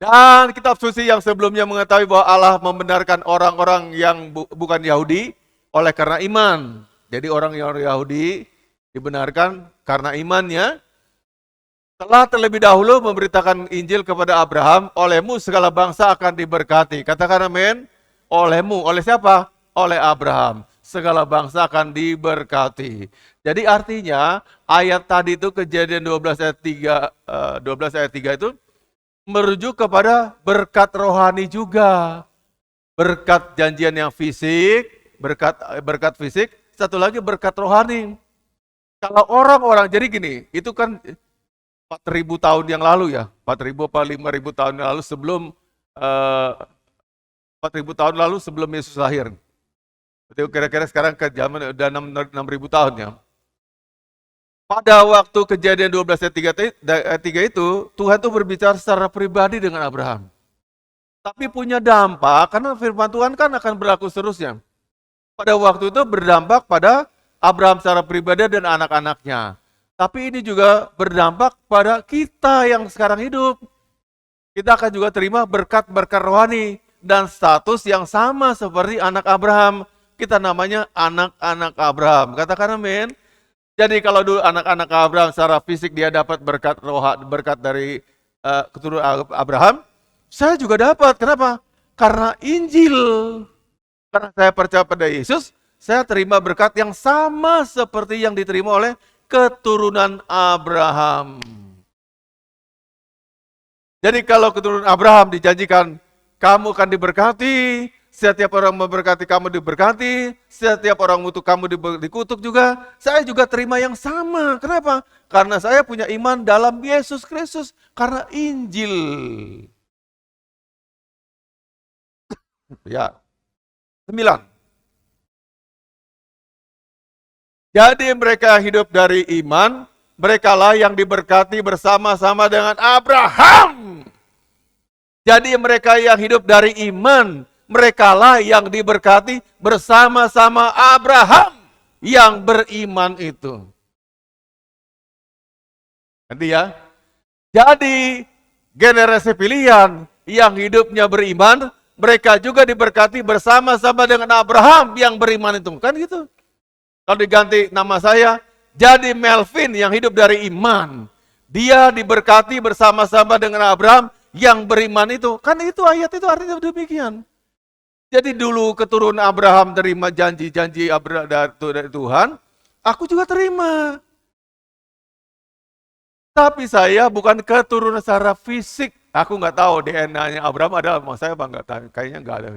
Dan kitab suci yang sebelumnya mengetahui bahwa Allah membenarkan orang-orang yang bukan Yahudi oleh karena iman. Jadi orang yang Yahudi dibenarkan karena imannya. Telah terlebih dahulu memberitakan Injil kepada Abraham, olehmu segala bangsa akan diberkati. Katakan amin. Olehmu, oleh siapa? Oleh Abraham. Segala bangsa akan diberkati. Jadi artinya ayat tadi itu Kejadian 12 ayat 3, 12 ayat 3 itu merujuk kepada berkat rohani juga. Berkat janjian yang fisik, berkat fisik, satu lagi berkat rohani. Kalau orang-orang, jadi gini, itu kan 4.000 tahun yang lalu ya, 4.000 apa 5.000 tahun yang lalu sebelum 4.000 tahun lalu sebelum Yesus lahir. Berarti kira-kira sekarang ke zaman udah 6.000 tahun ya. Pada waktu Kejadian 12 ayat 3 itu, Tuhan tuh berbicara secara pribadi dengan Abraham. Tapi punya dampak, karena firman Tuhan kan akan berlaku seterusnya. Pada waktu itu berdampak pada Abraham secara pribadi dan anak-anaknya. Tapi ini juga berdampak pada kita yang sekarang hidup. Kita akan juga terima berkat-berkat rohani dan status yang sama seperti anak Abraham. Kita namanya anak-anak Abraham. Katakan amin. Jadi kalau dulu anak-anak Abraham secara fisik dia dapat berkat dari keturunan Abraham, saya juga dapat. Kenapa? Karena Injil. Karena saya percaya pada Yesus, saya terima berkat yang sama seperti yang diterima oleh keturunan Abraham. Jadi kalau keturunan Abraham dijanjikan, kamu akan diberkati, setiap orang memberkati kamu diberkati, setiap orang mengutuk kamu dikutuk juga, saya juga terima yang sama. Kenapa? Karena saya punya iman dalam Yesus Kristus, karena Injil. Ya. 9. Jadi mereka hidup dari iman, merekalah yang diberkati bersama-sama dengan Abraham. Jadi mereka yang hidup dari iman, merekalah yang diberkati bersama-sama Abraham yang beriman itu. Nanti ya. Jadi generasi pilihan yang hidupnya beriman, mereka juga diberkati bersama-sama dengan Abraham yang beriman itu. Kan gitu. Kalau diganti nama saya, jadi Melvin yang hidup dari iman. Dia diberkati bersama-sama dengan Abraham yang beriman itu. Kan itu ayat itu artinya demikian. Jadi dulu keturunan Abraham terima janji-janji dari Tuhan, aku juga terima. Tapi saya bukan keturunan secara fisik. Aku nggak tahu DNA-nya Abraham ada sama saya apa nggak tahu. Kayaknya nggak ada.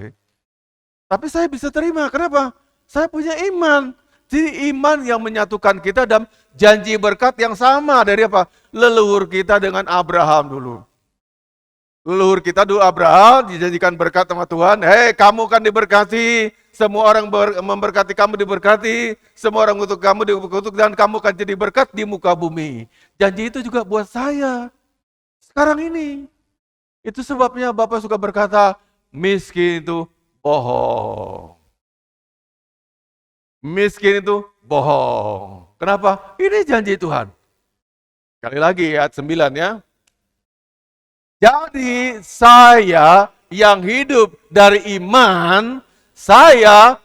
Tapi saya bisa terima. Kenapa? Saya punya iman. Jadi iman yang menyatukan kita dan janji berkat yang sama dari apa? Leluhur kita dengan Abraham dulu. Leluhur kita dulu Abraham dijanjikan berkat sama Tuhan. Hei, kamu kan diberkati. Semua orang memberkati kamu diberkati. Semua orang untuk kamu dikutuk dan kamu akan jadi berkat di muka bumi. Janji itu juga buat saya. Sekarang ini. Itu sebabnya Bapak suka berkata, miskin itu bohong. Miskin itu bohong. Kenapa? Ini janji Tuhan. Sekali lagi ayat 9 ya. Jadi saya yang hidup dari iman, saya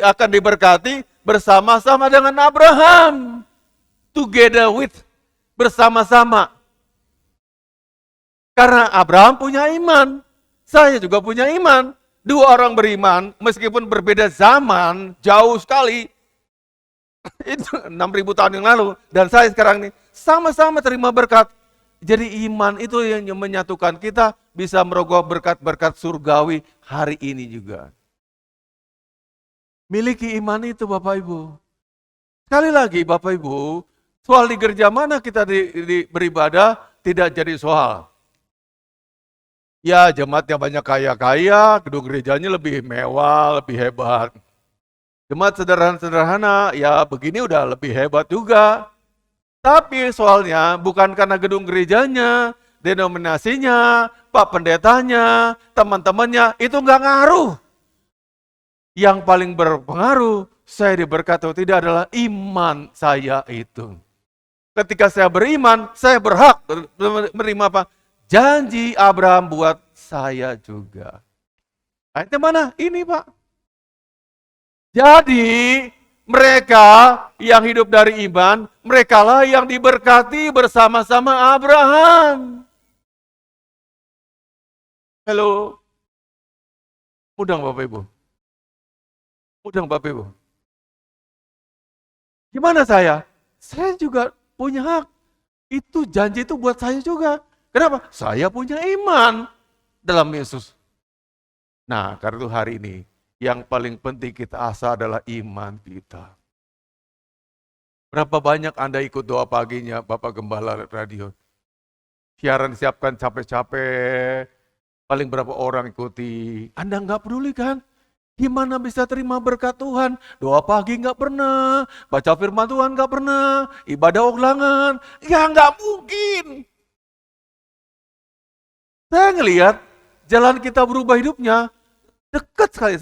akan diberkati bersama-sama dengan Abraham. Together with, bersama-sama. Karena Abraham punya iman, saya juga punya iman. Dua orang beriman, meskipun berbeda zaman, jauh sekali. Itu 6.000 tahun yang lalu. Dan saya sekarang ini sama-sama terima berkat. Jadi iman itu yang menyatukan kita bisa merogoh berkat-berkat surgawi hari ini juga. Miliki iman itu Bapak Ibu. Sekali lagi Bapak Ibu, soal di gereja mana kita beribadah tidak jadi soal. Ya jemaatnya banyak kaya-kaya, gedung gerejanya lebih mewah, lebih hebat. Jemaat sederhana-sederhana, ya begini udah lebih hebat juga. Tapi soalnya bukan karena gedung gerejanya, denominasinya, Pak Pendetanya, teman-temannya, itu nggak ngaruh. Yang paling berpengaruh, saya diberkati atau tidak adalah iman saya itu. Ketika saya beriman, saya berhak menerima apa? Janji Abraham buat saya juga. Ayatnya mana? Ini Pak. Jadi mereka yang hidup dari iman, merekalah yang diberkati bersama-sama Abraham. Halo. Mudang Bapak Ibu. Mudang Bapak Ibu. Gimana saya? Saya juga punya hak. Itu janji itu buat saya juga. Kenapa? Saya punya iman dalam Yesus. Nah, karena itu hari ini yang paling penting kita asah adalah iman kita. Berapa banyak Anda ikut doa paginya Bapak Gembala Radio? Siaran siapkan capek-capek, paling berapa orang ikuti. Anda nggak peduli kan? Gimana bisa terima berkat Tuhan? Doa pagi nggak pernah, baca firman Tuhan nggak pernah, ibadah ulangan, ya nggak mungkin. Saya ngelihat jalan kita berubah hidupnya dekat sekali,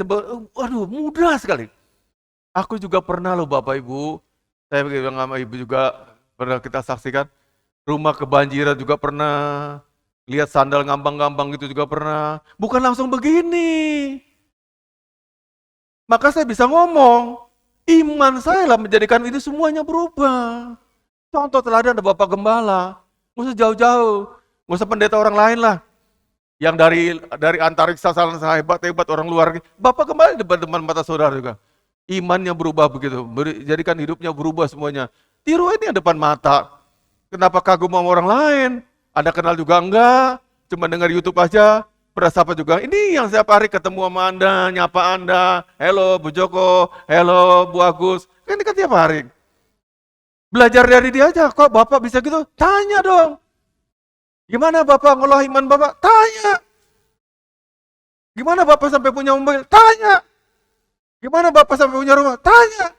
waduh mudah sekali. Aku juga pernah loh Bapak Ibu, saya bilang sama Ibu juga pernah kita saksikan, rumah kebanjiran juga pernah, lihat sandal ngambang-ngambang gitu juga pernah, bukan langsung begini. Maka saya bisa ngomong, iman saya lah menjadikan ini semuanya berubah. Contoh teladan ada Bapak Gembala, nggak usah jauh-jauh, nggak usah pendeta orang lain lah. Yang dari antariksa sangat hebat orang luar. Bapak Gembala di depan mata saudara juga. Imannya berubah begitu, jadikan hidupnya berubah semuanya. Tiru ini yang depan mata. Kenapa kagum sama orang lain? Anda kenal juga enggak? Cuma dengar YouTube aja. Pernah sapa juga. Ini yang setiap hari ketemu sama Anda, nyapa Anda. Halo Bu Joko, halo Bu Agus. Ini kan tiap hari. Belajar dari dia aja. Kok Bapak bisa gitu? Tanya dong. Gimana Bapak ngolah iman Bapak? Tanya. Gimana Bapak sampai punya mobil? Tanya. Gimana Bapak sampai punya rumah? Tanya.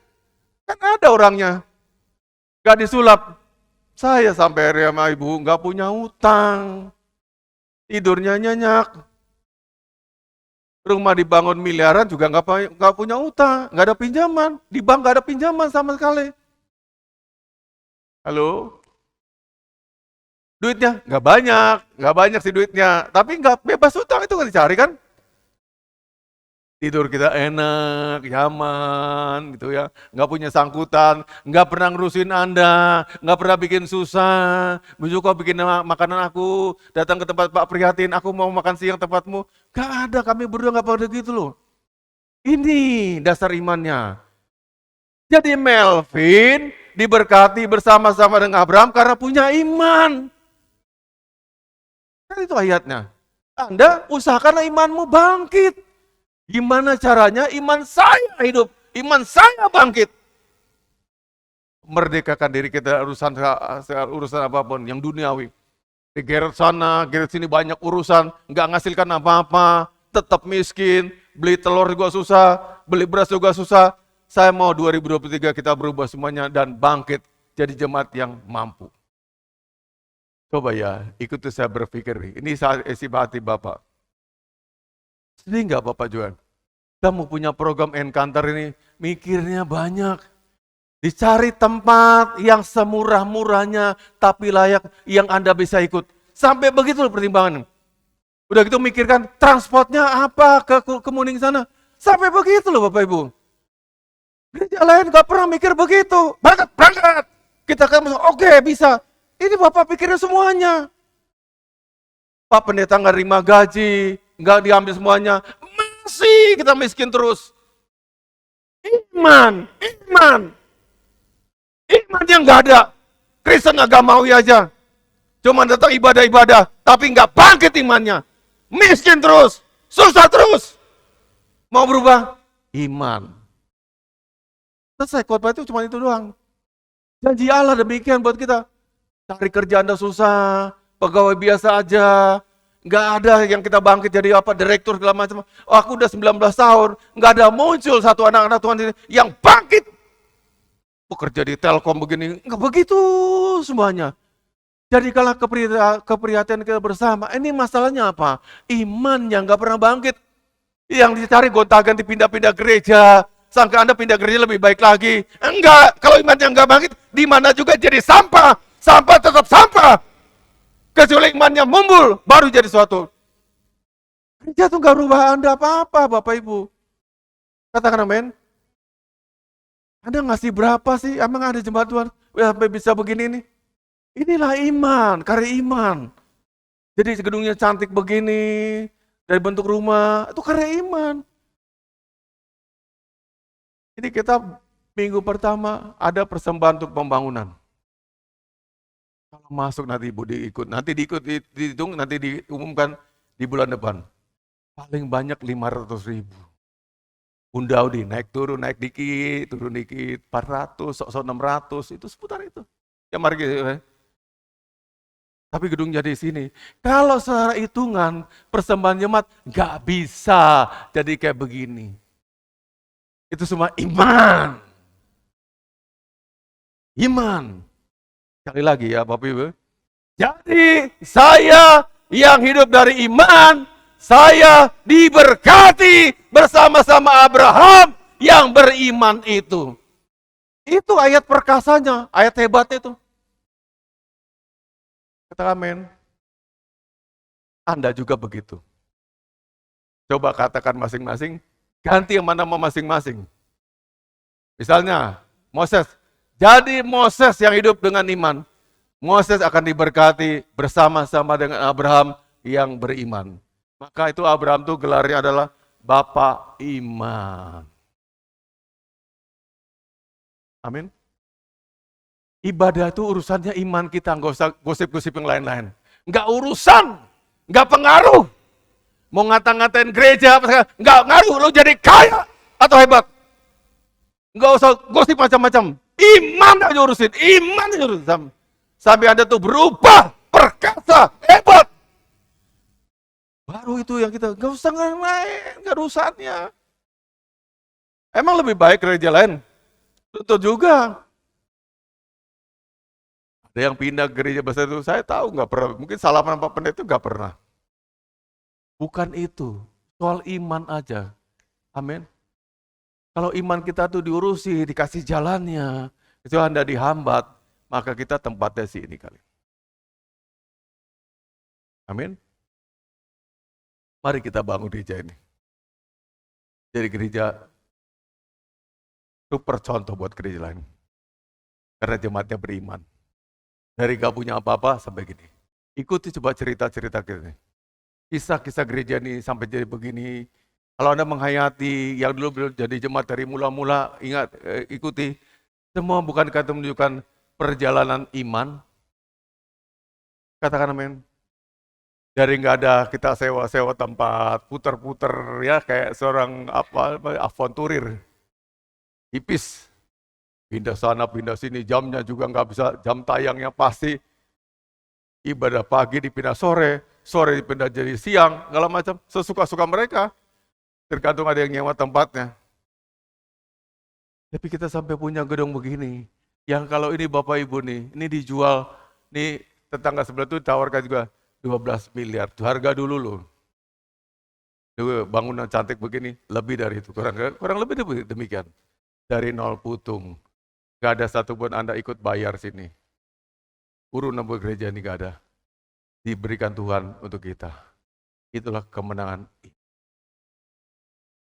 Kan ada orangnya. Gak disulap. Saya sampai hari sama Ibu gak punya utang. Tidurnya nyenyak. Rumah dibangun miliaran juga gak punya utang. Gak ada pinjaman. Di bank gak ada pinjaman sama sekali. Halo? Duitnya nggak banyak sih duitnya, tapi nggak bebas utang itu kan dicari kan. Tidur kita enak, nyaman gitu ya, nggak punya sangkutan, nggak pernah ngurusin Anda, nggak pernah bikin susah. Bu Joko bikin makanan aku, datang ke tempat Pak Prihatin, aku mau makan siang tempatmu, nggak ada, kami berdua nggak pada gitu loh. Ini dasar imannya. Jadi Melvin diberkati bersama-sama dengan Abraham karena punya iman. Kan itu ayatnya. Anda usahakanlah imanmu bangkit. Gimana caranya iman saya hidup, iman saya bangkit. Merdekakan diri kita urusan apapun yang duniawi. Digeret sana, geret sini banyak urusan, nggak ngasilkan apa-apa, tetap miskin, beli telur juga susah, beli beras juga susah. Saya mau 2023 kita berubah semuanya dan bangkit jadi jemaat yang mampu. Coba ya, ikuti saya berpikir nih. Ini isi hati Bapak. Sedih nggak Bapak Juan? Kita mau punya program Encounter ini, mikirnya banyak. Dicari tempat yang semurah-murahnya, tapi layak yang Anda bisa ikut. Sampai begitu loh pertimbangan. Udah gitu mikirkan transportnya apa ke Muning sana. Sampai begitu loh Bapak Ibu. Gereja lain gak pernah mikir begitu. Berangkat. Kita kan oke, bisa. Ini Bapak pikirnya semuanya. Pak Pendeta nggak terima gaji, nggak diambil semuanya. Masih kita miskin terus. Iman yang nggak ada. Kristen agamawi aja. Cuma datang ibadah-ibadah, tapi nggak bangkit imannya. Miskin terus, susah terus. Mau berubah? Iman. Selesai, khotbah itu cuma itu doang. Janji Allah demikian buat kita. Cari kerja Anda susah, pegawai biasa aja. Nggak ada yang kita bangkit jadi apa, direktur segala macam. Oh, aku udah 19 tahun, nggak ada muncul satu anak-anak Tuhan yang bangkit. Bekerja di Telkom begini, nggak begitu semuanya. Jadi kalau keprihatinan kita bersama, ini masalahnya apa? Iman yang nggak pernah bangkit. Yang dicari gonta-ganti pindah-pindah gereja, sangka Anda pindah gereja lebih baik lagi. Enggak, kalau imannya nggak bangkit, di mana juga jadi sampah. Sampah tetap sampah. Kecuali imannya mumbul, baru jadi suatu. Gereja itu nggak rubah Anda apa-apa, Bapak Ibu. Katakan amin. Anda ngasih berapa sih? Emang ada jemaat Tuhan sampai bisa begini nih? Inilah iman, karya iman. Jadi gedungnya cantik begini, dari bentuk rumah, itu karya iman. Ini kita minggu pertama ada persembahan untuk pembangunan. Kalau masuk nanti Ibu diikut, nanti dihitung, nanti diumumkan di bulan depan. Paling banyak 500.000. Undaudi naik turun dikit, turun dikit, 400, 600, itu seputar itu. Ya mari kita. Tapi gedung jadi sini. Kalau secara hitungan persembahan jemaat nggak bisa jadi kayak begini. Itu semua iman. Iman. Sekali lagi ya Bapak Ibu. Jadi saya yang hidup dari iman, saya diberkati bersama-sama Abraham yang beriman itu. Itu ayat perkasanya, ayat hebatnya itu. Katakan amin. Anda juga begitu. Coba katakan masing-masing, ganti yang mana mau masing-masing. Misalnya, Moses. Jadi Moses yang hidup dengan iman. Moses akan diberkati bersama-sama dengan Abraham yang beriman. Maka itu Abraham itu gelarnya adalah Bapak Iman. Amin. Ibadah itu urusannya iman kita, nggak usah gosip-gosip yang lain-lain. Nggak urusan, nggak pengaruh. Mau ngata-ngatain gereja, nggak ngaruh, lo jadi kaya atau hebat. Nggak usah gosip macam-macam. Iman aja urusin, iman aja urusin. Sampai Anda tuh berubah, perkasa, hebat. Baru itu yang kita, nggak usah lain, nggak urusannya. Emang lebih baik gereja lain? Tentu juga. Ada yang pindah ke gereja besar itu, saya tahu nggak pernah. Mungkin salah Pak Pendeta itu nggak pernah. Bukan itu, soal iman aja. Amin. Kalau iman kita tuh diurusi, dikasih jalannya, itu Anda dihambat, maka kita tempatnya sini kali. Amin. Mari kita bangun gereja ini. Jadi gereja super contoh buat gereja lain. Karena jemaatnya beriman. Dari gak punya apa-apa sampai gini. Ikuti coba cerita-cerita kita. Kisah-kisah gereja ini sampai jadi begini. Kalau Anda menghayati yang dulu jadi jemaat dari mula-mula, ingat, ikuti. Semua bukankah itu menunjukkan perjalanan iman? Katakan amin. Dari nggak ada kita sewa-sewa tempat, puter-puter ya kayak seorang avanturir, hipis. Pindah sana, pindah sini, jamnya juga nggak bisa, jam tayangnya pasti ibadah pagi dipindah sore, sore dipindah jadi siang, segala macam, sesuka-suka mereka. Tergantung ada yang nyewa tempatnya. Tapi kita sampai punya gedung begini, yang kalau ini Bapak Ibu nih, ini dijual, nih tetangga sebelah itu tawarkan juga 12 miliar, itu harga dulu loh. Itu bangunan cantik begini, lebih dari itu, kurang lebih demikian. Dari nol putung. Gak ada satupun Anda ikut bayar sini. Urun nomor gereja ini gak ada. Diberikan Tuhan untuk kita. Itulah kemenangan.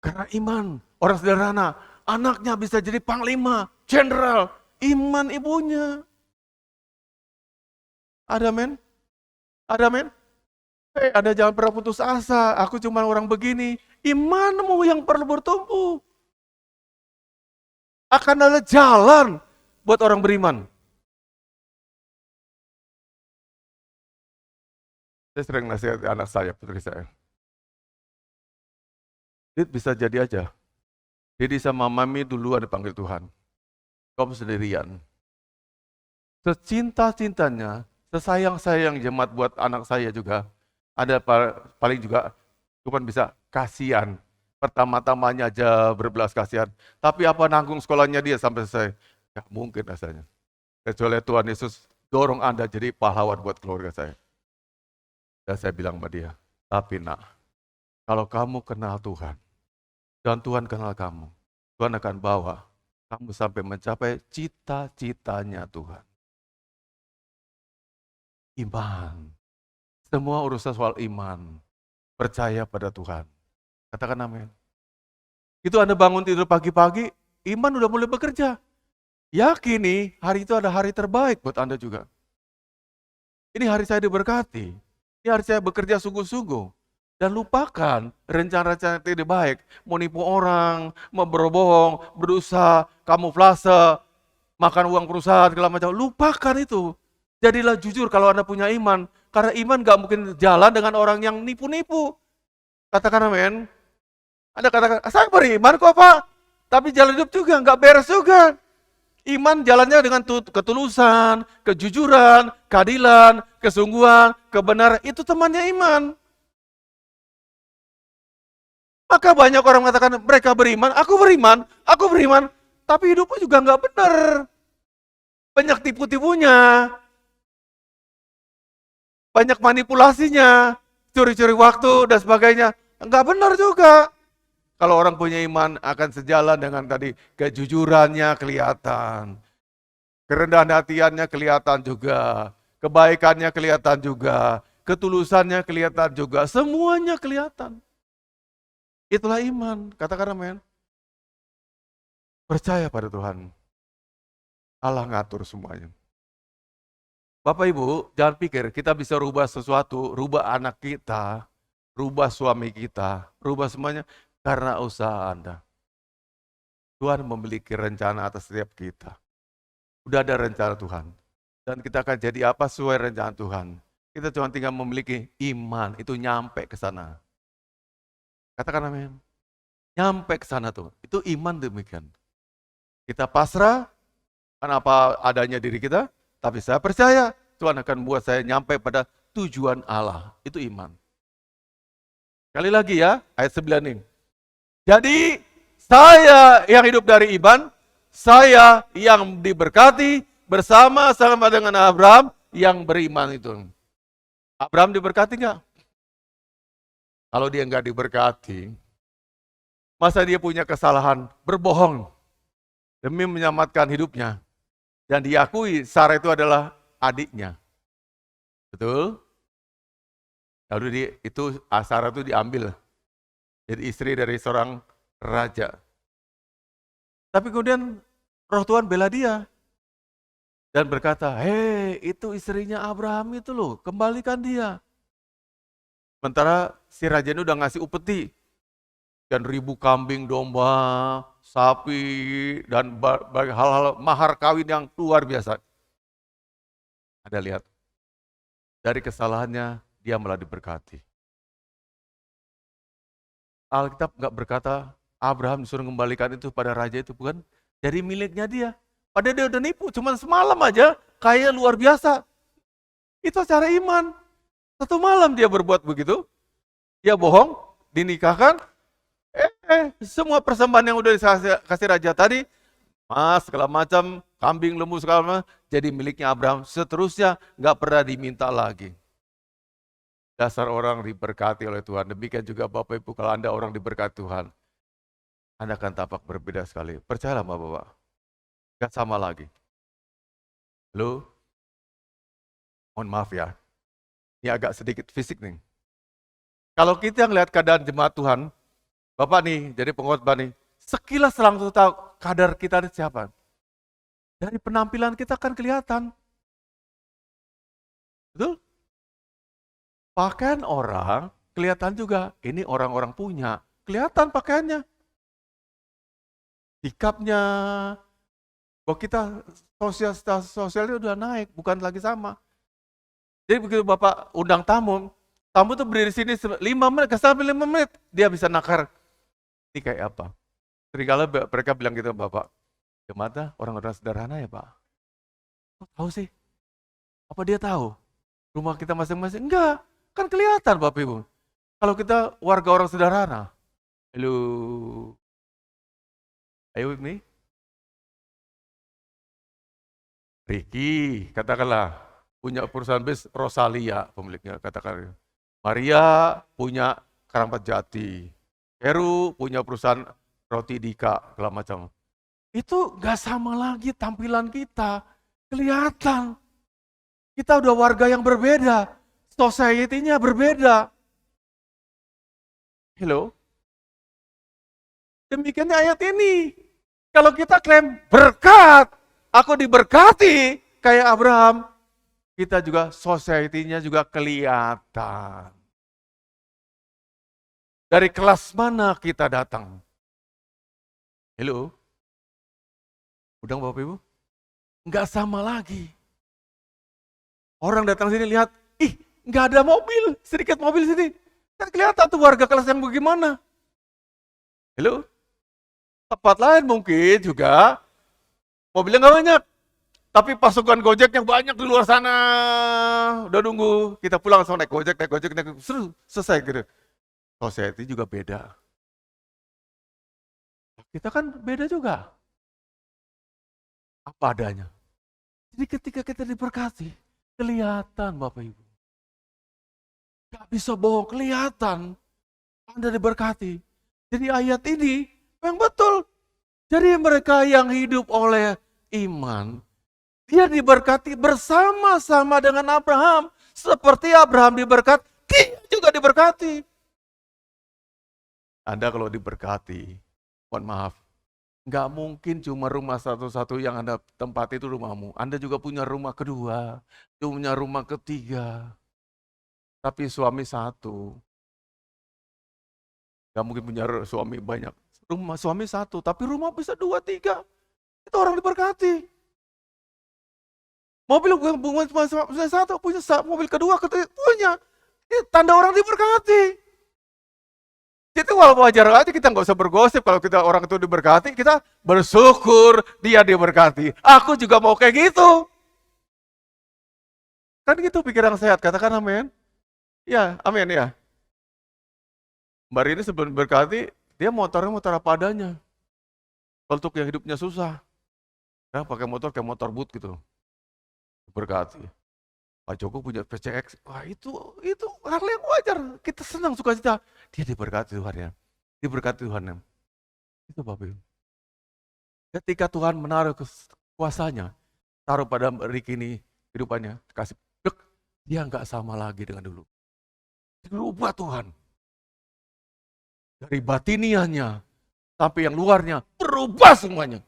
Karena iman, orang sederhana, anaknya bisa jadi panglima, jenderal, iman ibunya. Ada men? Ada men? Anda jangan pernah putus asa, aku cuma orang begini. Imanmu yang perlu bertumbuh. Akan ada jalan buat orang beriman. Saya sering nasihat anak saya, putri saya. Dit bisa jadi aja. Jadi sama mami duluan dipanggil Tuhan. Kamu sendirian. Secinta-cintanya, sesayang-sayang jemaat buat anak saya juga. Ada paling juga cuma bisa kasihan. Pertama-tamanya aja berbelas kasihan. Tapi apa nanggung sekolahnya dia sampai selesai? Gak mungkin rasanya. Kecuali Tuhan Yesus dorong Anda jadi pahlawan buat keluarga saya. Dan saya bilang sama dia, tapi nak, kalau kamu kenal Tuhan, dan Tuhan kenal kamu, Tuhan akan bawa kamu sampai mencapai cita-citanya Tuhan. Iman. Semua urusan soal iman. Percaya pada Tuhan. Katakan amin. Itu Anda bangun tidur pagi-pagi, iman udah mulai bekerja. Yakini hari itu ada hari terbaik buat Anda juga. Ini hari saya diberkati. Ini hari saya bekerja sungguh-sungguh. Dan lupakan rencana-rencana yang tidak baik. Mau nipu orang, mau berbohong, berusaha, kamuflase, makan uang perusahaan, segala macam. Lupakan itu. Jadilah jujur kalau Anda punya iman. Karena iman gak mungkin jalan dengan orang yang nipu-nipu. Katakan amin. Anda katakan, saya beriman kok Pak. Tapi jalan hidup juga nggak beres juga. Iman jalannya dengan ketulusan, kejujuran, keadilan, kesungguhan, kebenaran. Itu temannya iman. Maka banyak orang mengatakan mereka beriman, aku beriman. Tapi hidupnya juga nggak benar. Banyak tipu-tipunya. Banyak manipulasinya. Curi-curi waktu dan sebagainya. Nggak benar juga. Kalau orang punya iman akan sejalan dengan tadi kejujurannya kelihatan. Kerendahan hatiannya kelihatan juga. Kebaikannya kelihatan juga. Ketulusannya kelihatan juga. Semuanya kelihatan. Itulah iman. Katakan amin. Percaya pada Tuhan. Allah ngatur semuanya. Bapak Ibu, jangan pikir kita bisa rubah sesuatu, rubah anak kita, rubah suami kita, rubah semuanya. Karena usaha Anda. Tuhan memiliki rencana atas setiap kita. Udah ada rencana Tuhan. Dan kita akan jadi apa sesuai rencana Tuhan. Kita cuma tinggal memiliki iman. Itu nyampe ke sana. Katakan amin. Nyampe ke sana tuh. Itu iman demikian. Kita pasrah. Kan apa adanya diri kita. Tapi saya percaya Tuhan akan buat saya nyampe pada tujuan Allah. Itu iman. Sekali lagi ya. Ayat 9 ini. Jadi saya yang hidup dari iman, saya yang diberkati bersama-sama dengan Abraham yang beriman itu. Abraham diberkati enggak? Kalau dia enggak diberkati, masa dia punya kesalahan berbohong demi menyelamatkan hidupnya. Dan diakui Sarah itu adalah adiknya. Betul? Lalu Sarah itu diambil. Jadi istri dari seorang raja. Tapi kemudian roh Tuhan bela dia. Dan berkata, hei itu istrinya Abraham itu loh, kembalikan dia. Sementara si raja ini udah ngasih upeti. Dan 1000 kambing domba, sapi, dan hal-hal mahar kawin yang luar biasa. Anda lihat, dari kesalahannya dia malah diberkati. Alkitab nggak berkata Abraham disuruh mengembalikan itu pada raja itu, bukan? Jadi miliknya dia. Padahal dia udah nipu, cuma semalam aja kayak luar biasa. Itu cara iman. Satu malam dia berbuat begitu, dia bohong, dinikahkan, semua persembahan yang udah dikasih raja tadi, emas segala macam, kambing, lembu segala macam, jadi miliknya Abraham. Seterusnya nggak pernah diminta lagi. Dasar orang diberkati oleh Tuhan. Demikian juga Bapak Ibu, kalau Anda orang diberkati Tuhan, Anda akan tampak berbeda sekali. Percayalah Bapak-Bapak, nggak sama lagi. Halo? Mohon maaf ya, ini agak sedikit fisik nih. Kalau kita ngelihat keadaan jemaat Tuhan, Bapak nih, jadi pengkhotbah nih, sekilas langsung tahu kadar kita ini siapa. Dari penampilan kita kan kelihatan. Betul? Pakaian orang, kelihatan juga, ini orang-orang punya. Kelihatan pakaiannya. Sikapnya, bahwa kita sosialnya udah naik, bukan lagi sama. Jadi begitu Bapak undang tamu tuh berdiri sini 5 menit, sampai 5 menit, dia bisa nakar. Ini kayak apa? Seringkali mereka bilang gitu, Bapak, jemaatnya orang-orang sederhana ya Pak? Kok tahu sih? Apa dia tahu? Rumah kita masing-masing? Enggak, kan kelihatan Bapak Ibu. Kalau kita warga orang sederhana. Halo? Are you with me? Ricky, katakanlah, punya perusahaan bis Rosalia, pemiliknya, katakan. Maria punya Keramat Jati. Heru punya perusahaan roti Dika, segala macam. Itu gak sama lagi tampilan kita. Kelihatan. Kita udah warga yang berbeda. Society-nya berbeda. Hello? Demikiannya ayat ini. Kalau kita klaim berkat, aku diberkati kayak Abraham, kita juga society-nya juga kelihatan. Dari kelas mana kita datang? Halo? Udah Bapak Ibu? Enggak sama lagi. Orang datang sini lihat, enggak ada mobil, sedikit mobil sini. Kan kelihatan tuh warga kelas yang bagaimana. Halo? Tempat lain mungkin juga mobilnya enggak banyak. Tapi pasukan Gojek yang banyak di luar sana, udah nunggu, kita pulang langsung naik Gojek, seru, selesai gitu. Society juga beda. Kita kan beda juga. Apa adanya. Jadi ketika kita diberkati, kelihatan Bapak Ibu. Gak bisa bohong, kelihatan Anda diberkati. Jadi ayat ini memang betul. Jadi mereka yang hidup oleh iman, dia diberkati bersama-sama dengan Abraham. Seperti Abraham diberkati, dia juga diberkati. Anda kalau diberkati, mohon maaf, nggak mungkin cuma rumah satu-satu yang Anda tempati itu rumahmu. Anda juga punya rumah kedua, punya rumah ketiga. Tapi suami satu. Nggak mungkin punya suami banyak. Suami satu, tapi rumah bisa 2, 3. Itu orang diberkati. Mobil punya satu, punya mobil kedua, punya. Ini tanda orang diberkati. Jadi wajar aja kita nggak usah bergosip kalau kita orang itu diberkati, kita bersyukur dia diberkati. Aku juga mau kayak gitu. Kan gitu pikiran sehat, katakan amin. Ya, amin ya. Mbak Rini sebelum diberkati, dia motornya motor apa adanya. Untuk yang hidupnya susah, ya, pakai motor kayak motor boot gitu. Berkati. Pak Joko punya PCX, wah itu hal yang wajar. Kita senang suka cita. Dia diberkati Tuhan ya. Diberkati Tuhan ya. Itu Bapak Ibu. Ketika Tuhan menaruh kuasanya, taruh pada Ricky ini kehidupannya, kasih dia nggak sama lagi dengan dulu. Berubah Tuhan. Dari batiniannya sampai yang luarnya berubah semuanya.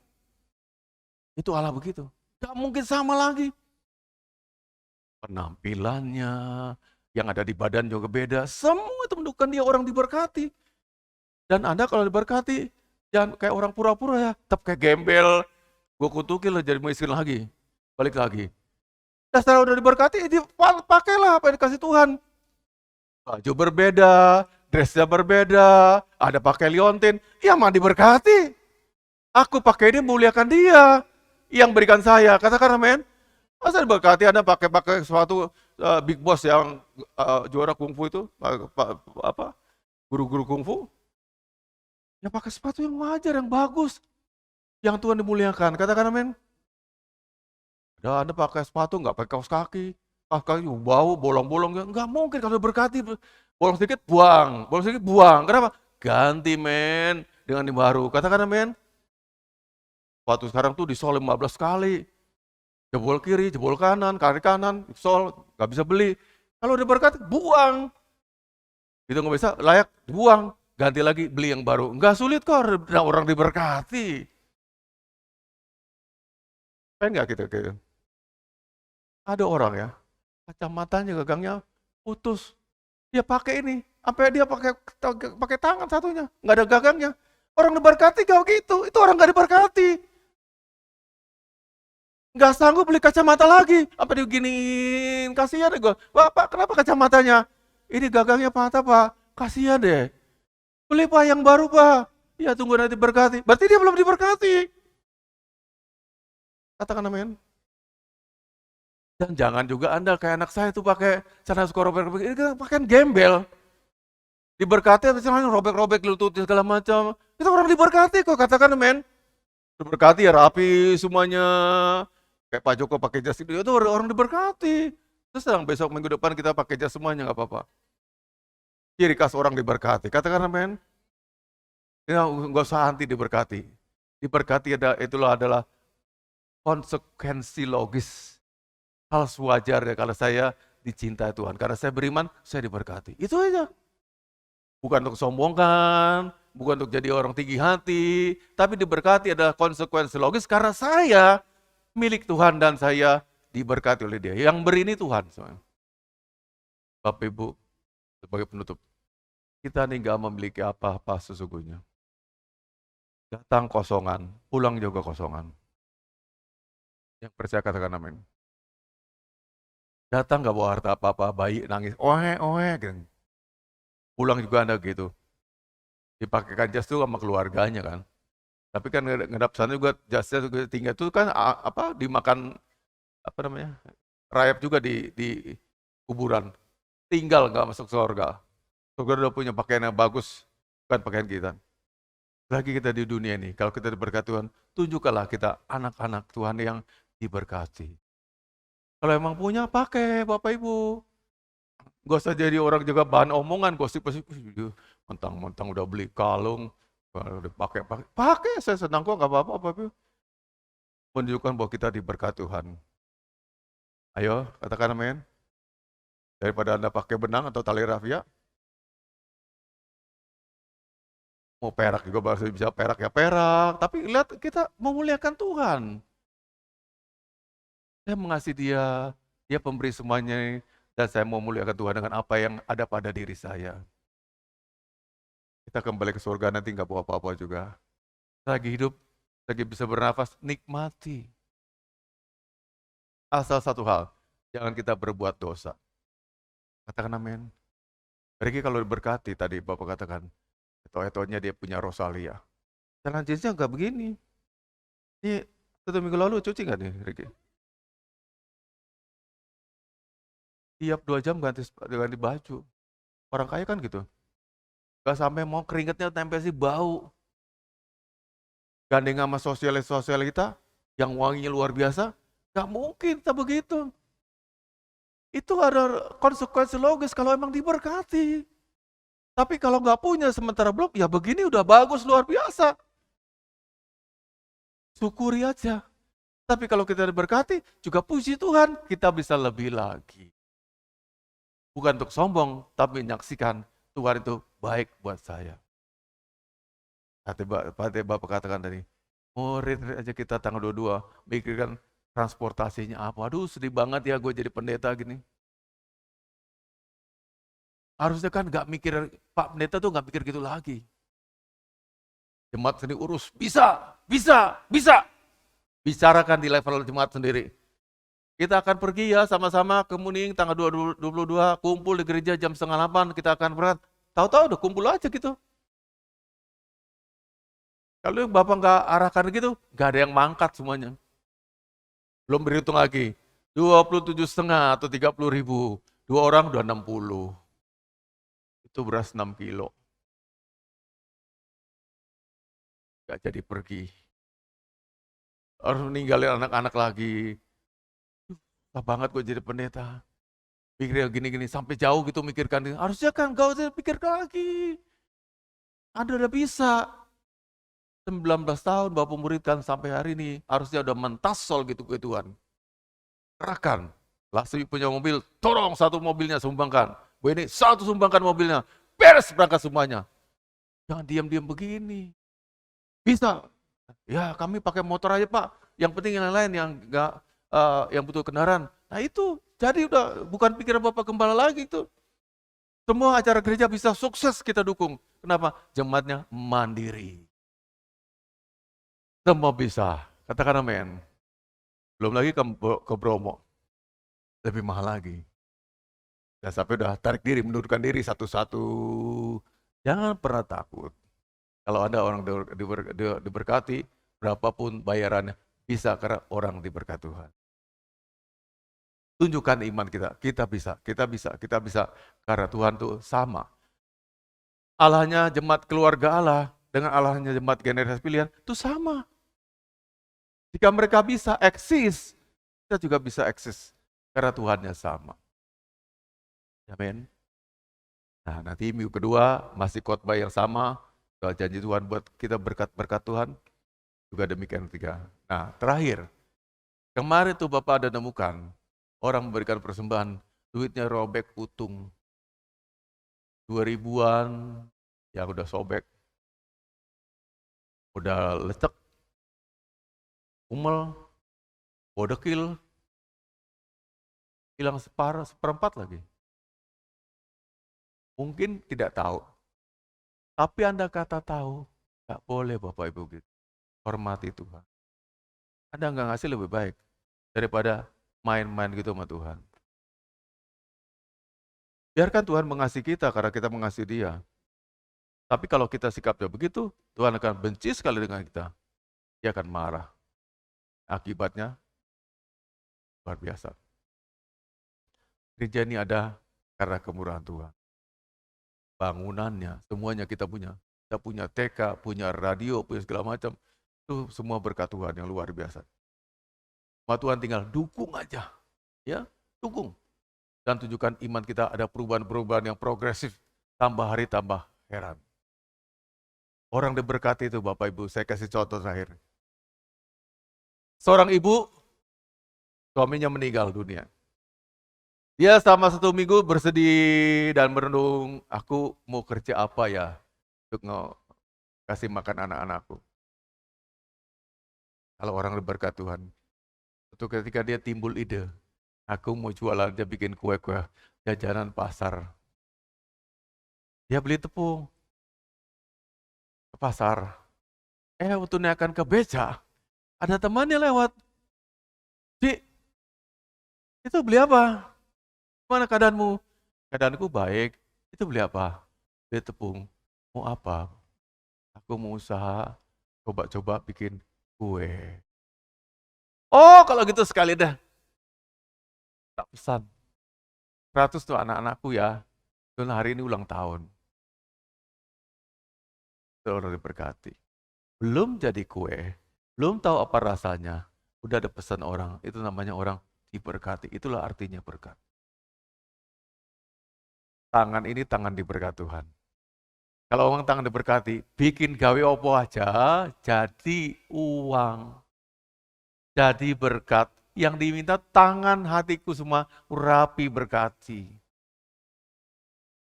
Itu Allah begitu. Gak mungkin sama lagi. Penampilannya, yang ada di badan juga beda. Semua itu menunjukkan dia orang diberkati. Dan Anda kalau diberkati, Jangan kayak orang pura-pura ya, tetap kayak gembel. Gue kutukin lo jadi miskin lagi. Balik lagi. Dasar udah diberkati, pakailah apa yang dikasih Tuhan. Baju berbeda, dressnya berbeda, ada pakai liontin, ya mah diberkati. Aku pakai ini muliakan dia yang berikan saya. Katakan amin. Masa diberkati Anda pakai sesuatu big boss yang juara kungfu itu, apa? Guru-guru kungfu? Ya pakai sepatu yang wajar, yang bagus. Yang Tuhan dimuliakan. Katakan amin. Anda pakai sepatu nggak pakai kaos kaki. Kaos kaki bau, bolong-bolong. Nggak mungkin kalau diberkati. Bolong sedikit, buang. Bolong sedikit, buang. Kenapa? Ganti men. Dengan yang baru. Katakan amin. Sepatu sekarang tuh disol 15 kali. Jebol kiri, jebol kanan, kaki kanan, sol, nggak bisa beli. Kalau diberkati, buang. Itu nggak bisa, layak, buang. Ganti lagi, beli yang baru. Nggak sulit kok, orang diberkati. Pengen nggak kita kayak ada orang ya, kacamatanya gagangnya putus. Dia pakai ini, sampai dia pakai tangan satunya, nggak ada gagangnya. Orang diberkati kalau gitu, itu orang nggak diberkati. Nggak sanggup beli kacamata lagi, apa diginiin, kasihan deh gue. Pak, kenapa kacamatanya? Ini gagangnya patah Pak, kasihan deh. Beli Pak yang baru Pak, ya tunggu nanti berkati. Berarti dia belum diberkati. Katakan amin. Dan jangan juga Anda kayak anak saya tuh pakai celana suka robek-robek, ini kan pakaian gembel. Diberkati tapi celananya robek-robek, lutut segala macam. Itu orang diberkati kok, katakan amin. Diberkati ya rapi semuanya. Kayak Pak Joko pakai jas itu orang diberkati. Terus besok minggu depan kita pakai jas semuanya nggak apa-apa. Ciri khas orang diberkati. Katakan amin. Ya, nggak usah anti diberkati. Diberkati adalah konsekuensi logis. Hal sewajar ya kalau saya dicintai Tuhan. Karena saya beriman, saya diberkati. Itu aja. Bukan untuk sombongkan, bukan untuk jadi orang tinggi hati, tapi diberkati adalah konsekuensi logis karena saya milik Tuhan dan saya diberkati oleh Dia. Yang beri ini Tuhan. Bapak Ibu, sebagai penutup, kita ini gak memiliki apa-apa sesungguhnya. Datang kosongan, pulang juga kosongan. Yang percaya katakan amin. Datang gak bawa harta apa-apa, bayi nangis, gitu. Pulang juga Anda gitu. Dipakaikan jas itu sama keluarganya kan. Tapi kan ngedap sana juga jasnya juga tinggal itu kan dimakan rayap juga di kuburan. Tinggal nggak masuk surga. Surga udah punya pakaian yang bagus, bukan pakaian kita. Lagi kita di dunia ini, kalau kita diberkati Tuhan, tunjukkanlah kita anak-anak Tuhan yang diberkati. Kalau emang punya, pakai Bapak Ibu. Gak usah jadi orang juga bahan omongan, gosip-gosip, mentang-mentang udah beli kalung, udah pakai, saya senang kok, gak apa-apa, Bapak Ibu. Menunjukkan bahwa kita diberkati Tuhan. Ayo, katakan amin. Daripada Anda pakai benang atau tali rafia, mau perak juga bisa perak ya perak, tapi lihat kita memuliakan Tuhan. Saya mengasihi Dia, Dia pemberi semuanya, dan saya mau memuliakan Tuhan dengan apa yang ada pada diri saya. Kita kembali ke surga nanti nggak bawa apa-apa juga. Lagi hidup, lagi bisa bernafas, nikmati. Asal satu hal, jangan kita berbuat dosa. Katakan amin. Mereka kalau diberkati tadi Bapak katakan, eto-etonya dia punya Rosalia. Jalan jeansnya nggak begini. Ini 1 minggu lalu cuci nggak nih, Ricky? Tiap 2 jam ganti baju. Orang kaya kan gitu. Gak sampai mau keringetnya tempel sih bau. Gandeng sama sosialis kita yang wanginya luar biasa, gak mungkin tak begitu. Itu ada konsekuensi logis kalau emang diberkati. Tapi kalau gak punya sementara belum, ya begini udah bagus luar biasa. Syukuri aja. Tapi kalau kita diberkati, juga puji Tuhan, kita bisa lebih lagi. Bukan untuk sombong, tapi menyaksikan Tuhan itu baik buat saya. Bapak katakan tadi, murid aja kita tanggal 22, mikirkan transportasinya apa. Aduh sedih banget ya gue jadi pendeta gini. Harusnya kan gak mikir, Pak Pendeta tuh gak mikir gitu lagi. Jemaat sendiri urus, bisa, bisa, bisa. Bicarakan di level jemaat sendiri. Kita akan pergi ya sama-sama ke Muning tanggal 22, kumpul di gereja jam 7:30, kita akan berangkat. Tahu-tahu udah kumpul aja gitu. Kalau Bapak nggak arahkan gitu, nggak ada yang mangkat semuanya. Belum berhitung lagi, 27,5 atau 30.000, 2 orang udah 60. Itu beras 6 kilo. Nggak jadi pergi. Harus meninggalin anak-anak lagi. Susah banget gue jadi pendeta. Pikirnya gini-gini, sampai jauh gitu mikirkan. Harusnya kan gak usah pikir lagi. Anda udah bisa. 19 tahun Bapak muridkan sampai hari ini. Harusnya udah mentasol gitu ke Tuhan. Kerahkan. Langsung punya mobil, tolong satu mobilnya sumbangkan. Bu ini satu sumbangkan mobilnya. Beres berangkat semuanya. Jangan diam-diam begini. Bisa. Ya kami pakai motor aja Pak. Yang penting yang lain yang enggak yang butuh kendaraan. Nah itu jadi udah bukan pikiran Bapak Gembala lagi itu. Semua acara gereja bisa sukses kita dukung. Kenapa? Jemaatnya mandiri. Semua bisa. Katakan amin. Belum lagi ke Bromo. Lebih mahal lagi. Dan sampai udah tarik diri, mundurkan diri satu-satu. Jangan pernah takut. Kalau Anda orang diberkati, berapapun bayarannya, bisa karena orang diberkati Tuhan. Tunjukkan iman kita, kita bisa. Karena Tuhan itu sama. Allahnya jemaat keluarga Allah, dengan Allahnya jemaat generasi pilihan, itu sama. Jika mereka bisa eksis, kita juga bisa eksis. Karena Tuhannya sama. Amin. Nah nanti minggu kedua, masih khotbah yang sama, soal janji Tuhan buat kita berkat-berkat Tuhan, juga demikian ketiga. Nah terakhir, kemarin tuh Bapak ada nemukan, orang memberikan persembahan, duitnya robek putung. 2000-an, yang udah sobek, udah lecek, umel, bodekil, hilang seperempat lagi. Mungkin tidak tahu, tapi Anda kata tahu, nggak boleh Bapak Ibu gitu. Hormati Tuhan. Anda nggak ngasih lebih baik daripada main-main gitu sama Tuhan. Biarkan Tuhan mengasihi kita karena kita mengasihi Dia. Tapi kalau kita sikapnya begitu, Tuhan akan benci sekali dengan kita. Dia akan marah. Akibatnya luar biasa. Gereja ini ada karena kemurahan Tuhan. Bangunannya, semuanya kita punya. Kita punya TK, punya radio, punya segala macam. Itu semua berkat Tuhan yang luar biasa. Sama Tuhan tinggal dukung aja. Ya, dukung. Dan tunjukkan iman kita ada perubahan-perubahan yang progresif. Tambah hari tambah heran. Orang diberkati itu Bapak Ibu, saya kasih contoh terakhir. Seorang ibu, suaminya meninggal dunia. Dia selama 1 minggu bersedih dan merenung, aku mau kerja apa ya untuk kasih makan anak-anakku. Kalau orang berkat Tuhan, itu ketika dia timbul ide, aku mau jualan, dia bikin kue-kue, jajanan pasar. Dia beli tepung ke pasar. Waktu dia akan ke beca, ada temannya lewat. Ci, itu beli apa? Gimana keadaanmu? Keadaanku baik. Itu beli apa? Beli tepung. Mau apa? Aku mau usaha, coba-coba bikin kue. Oh, kalau gitu sekali dah. Tak pesan. 100 tuh anak-anakku ya. Dan hari ini ulang tahun. Itu orang diberkati. Belum jadi kue, belum tahu apa rasanya. Udah ada pesan orang. Itu namanya orang diberkati. Itulah artinya berkat. Tangan ini tangan diberkati Tuhan. Kalau orang tangan diberkati, bikin gawe opo aja, jadi uang. Jadi berkat. Yang diminta tangan hatiku semua rapi berkati.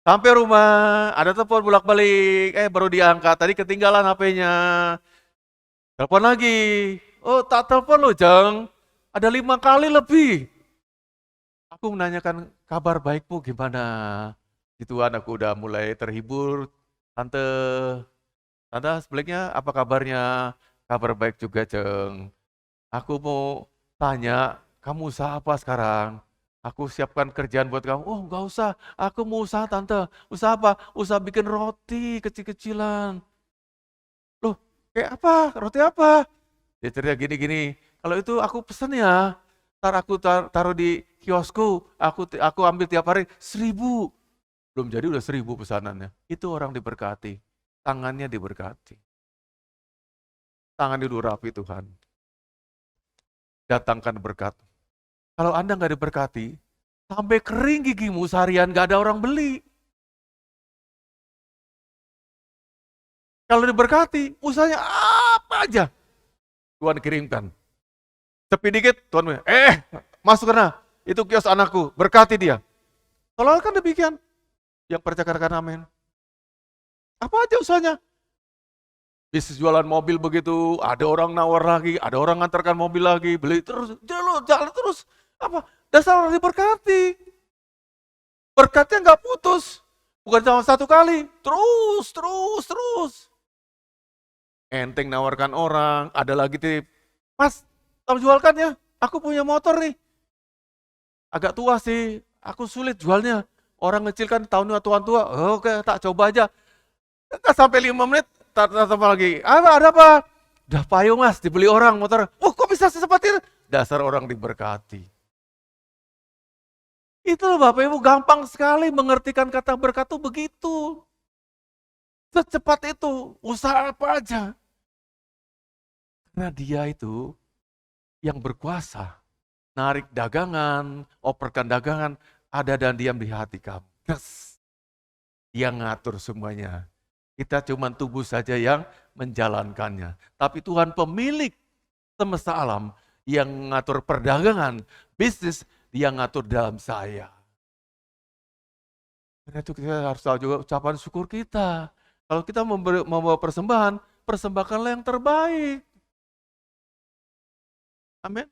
Sampai rumah, ada telepon bolak-balik, baru diangkat, tadi ketinggalan HP-nya. Telepon lagi, oh tak telepon loh Jang, ada 5 kali lebih. Aku menanyakan kabar baikmu gimana? Gituan aku udah mulai terhibur, tante Tante sebaliknya apa kabarnya? Kabar baik juga, Ceng. Aku mau tanya, kamu usaha apa sekarang? Aku siapkan kerjaan buat kamu. Oh, nggak usah. Aku mau usaha, Tante. Usaha apa? Usaha bikin roti kecil-kecilan. Loh, kayak apa? Roti apa? Dia cerita gini-gini. Kalau itu aku pesen ya. Ntar aku taruh di kiosku. Aku ambil tiap hari 1.000. Belum jadi udah 1.000 pesanannya. Itu orang diberkati. Tangannya diberkati. Tangannya diurapi Tuhan. Datangkan berkat. Kalau Anda nggak diberkati, sampai kering gigimu seharian nggak ada orang beli. Kalau diberkati, usahanya apa aja Tuhan kirimkan. Sepi dikit, Tuhan bilang, masuk kena, itu kios anakku, berkati dia. Kalau kan demikian, yang percaya katakan amin. Apa aja usahanya? Bisnis jualan mobil begitu, ada orang nawar lagi, ada orang ngantarkan mobil lagi, beli terus, jalan terus. Apa? Dasar orang diberkati. Berkatnya nggak putus. Bukan cuma satu kali, terus. Enteng nawarkan orang, ada lagi tip. Mas, kamu jualkan ya, aku punya motor nih. Agak tua sih, aku sulit jualnya. Orang kecil kan tahunnya tua-tua, oke tak coba aja. Nggak sampai 5 menit, tak lagi. Ada apa? Udah payung mas, dibeli orang motor. Oh kok bisa secepat itu? Dasar orang diberkati. Itu loh Bapak Ibu, gampang sekali mengertikan kata berkat itu begitu. Secepat itu, usaha apa aja. Karena dia itu yang berkuasa. Narik dagangan, operkan dagangan, ada dan diam di hati kamu. Yes. Dia ngatur semuanya. Kita cuma tubuh saja yang menjalankannya. Tapi Tuhan pemilik semesta alam yang ngatur perdagangan, bisnis, dia ngatur dalam saya. Karena itu kita harus tahu juga ucapan syukur kita. Kalau kita membawa persembahan, persembahkanlah yang terbaik. Amin.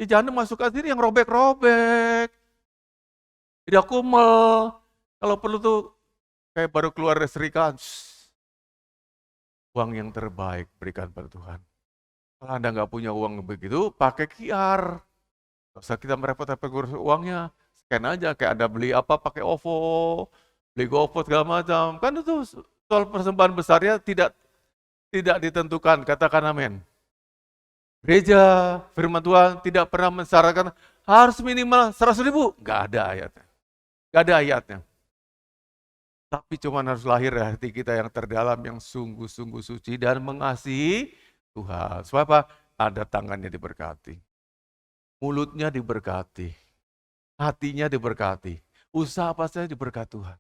Jangan masukkan diri yang robek-robek. Tidak kumel. Kalau perlu tuh kayak baru keluar dari serikat. Uang yang terbaik berikan pada Tuhan. Kalau Anda nggak punya uang begitu, pakai QR. Nggak usah kita merepot-repot ngurus uangnya. Scan aja, kayak Anda beli apa, pakai OVO, beli GoFood segala macam. Kan itu soal persembahan besarnya tidak ditentukan, katakan amin. Gereja, firman Tuhan tidak pernah mensyaratkan harus minimal 100.000. Nggak ada ayatnya. Nggak ada ayatnya. Tapi cuma harus lahir dari hati kita yang terdalam, yang sungguh-sungguh suci dan mengasihi Tuhan. Sebab apa? Ada tangannya diberkati. Mulutnya diberkati. Hatinya diberkati. Usaha apa saja diberkati Tuhan.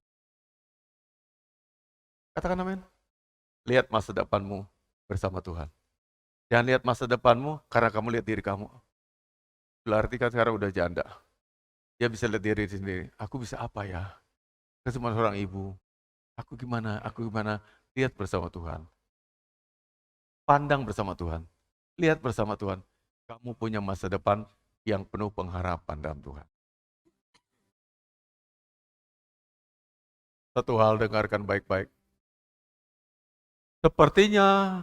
Katakan amin. Lihat masa depanmu bersama Tuhan. Jangan lihat masa depanmu karena kamu lihat diri kamu. Berarti kan sekarang udah janda. Dia bisa lihat diri sendiri. Aku bisa apa ya? Aku cuma seorang ibu. Aku gimana? Lihat bersama Tuhan. Pandang bersama Tuhan. Lihat bersama Tuhan. Kamu punya masa depan yang penuh pengharapan dalam Tuhan. Satu hal, dengarkan baik-baik. Sepertinya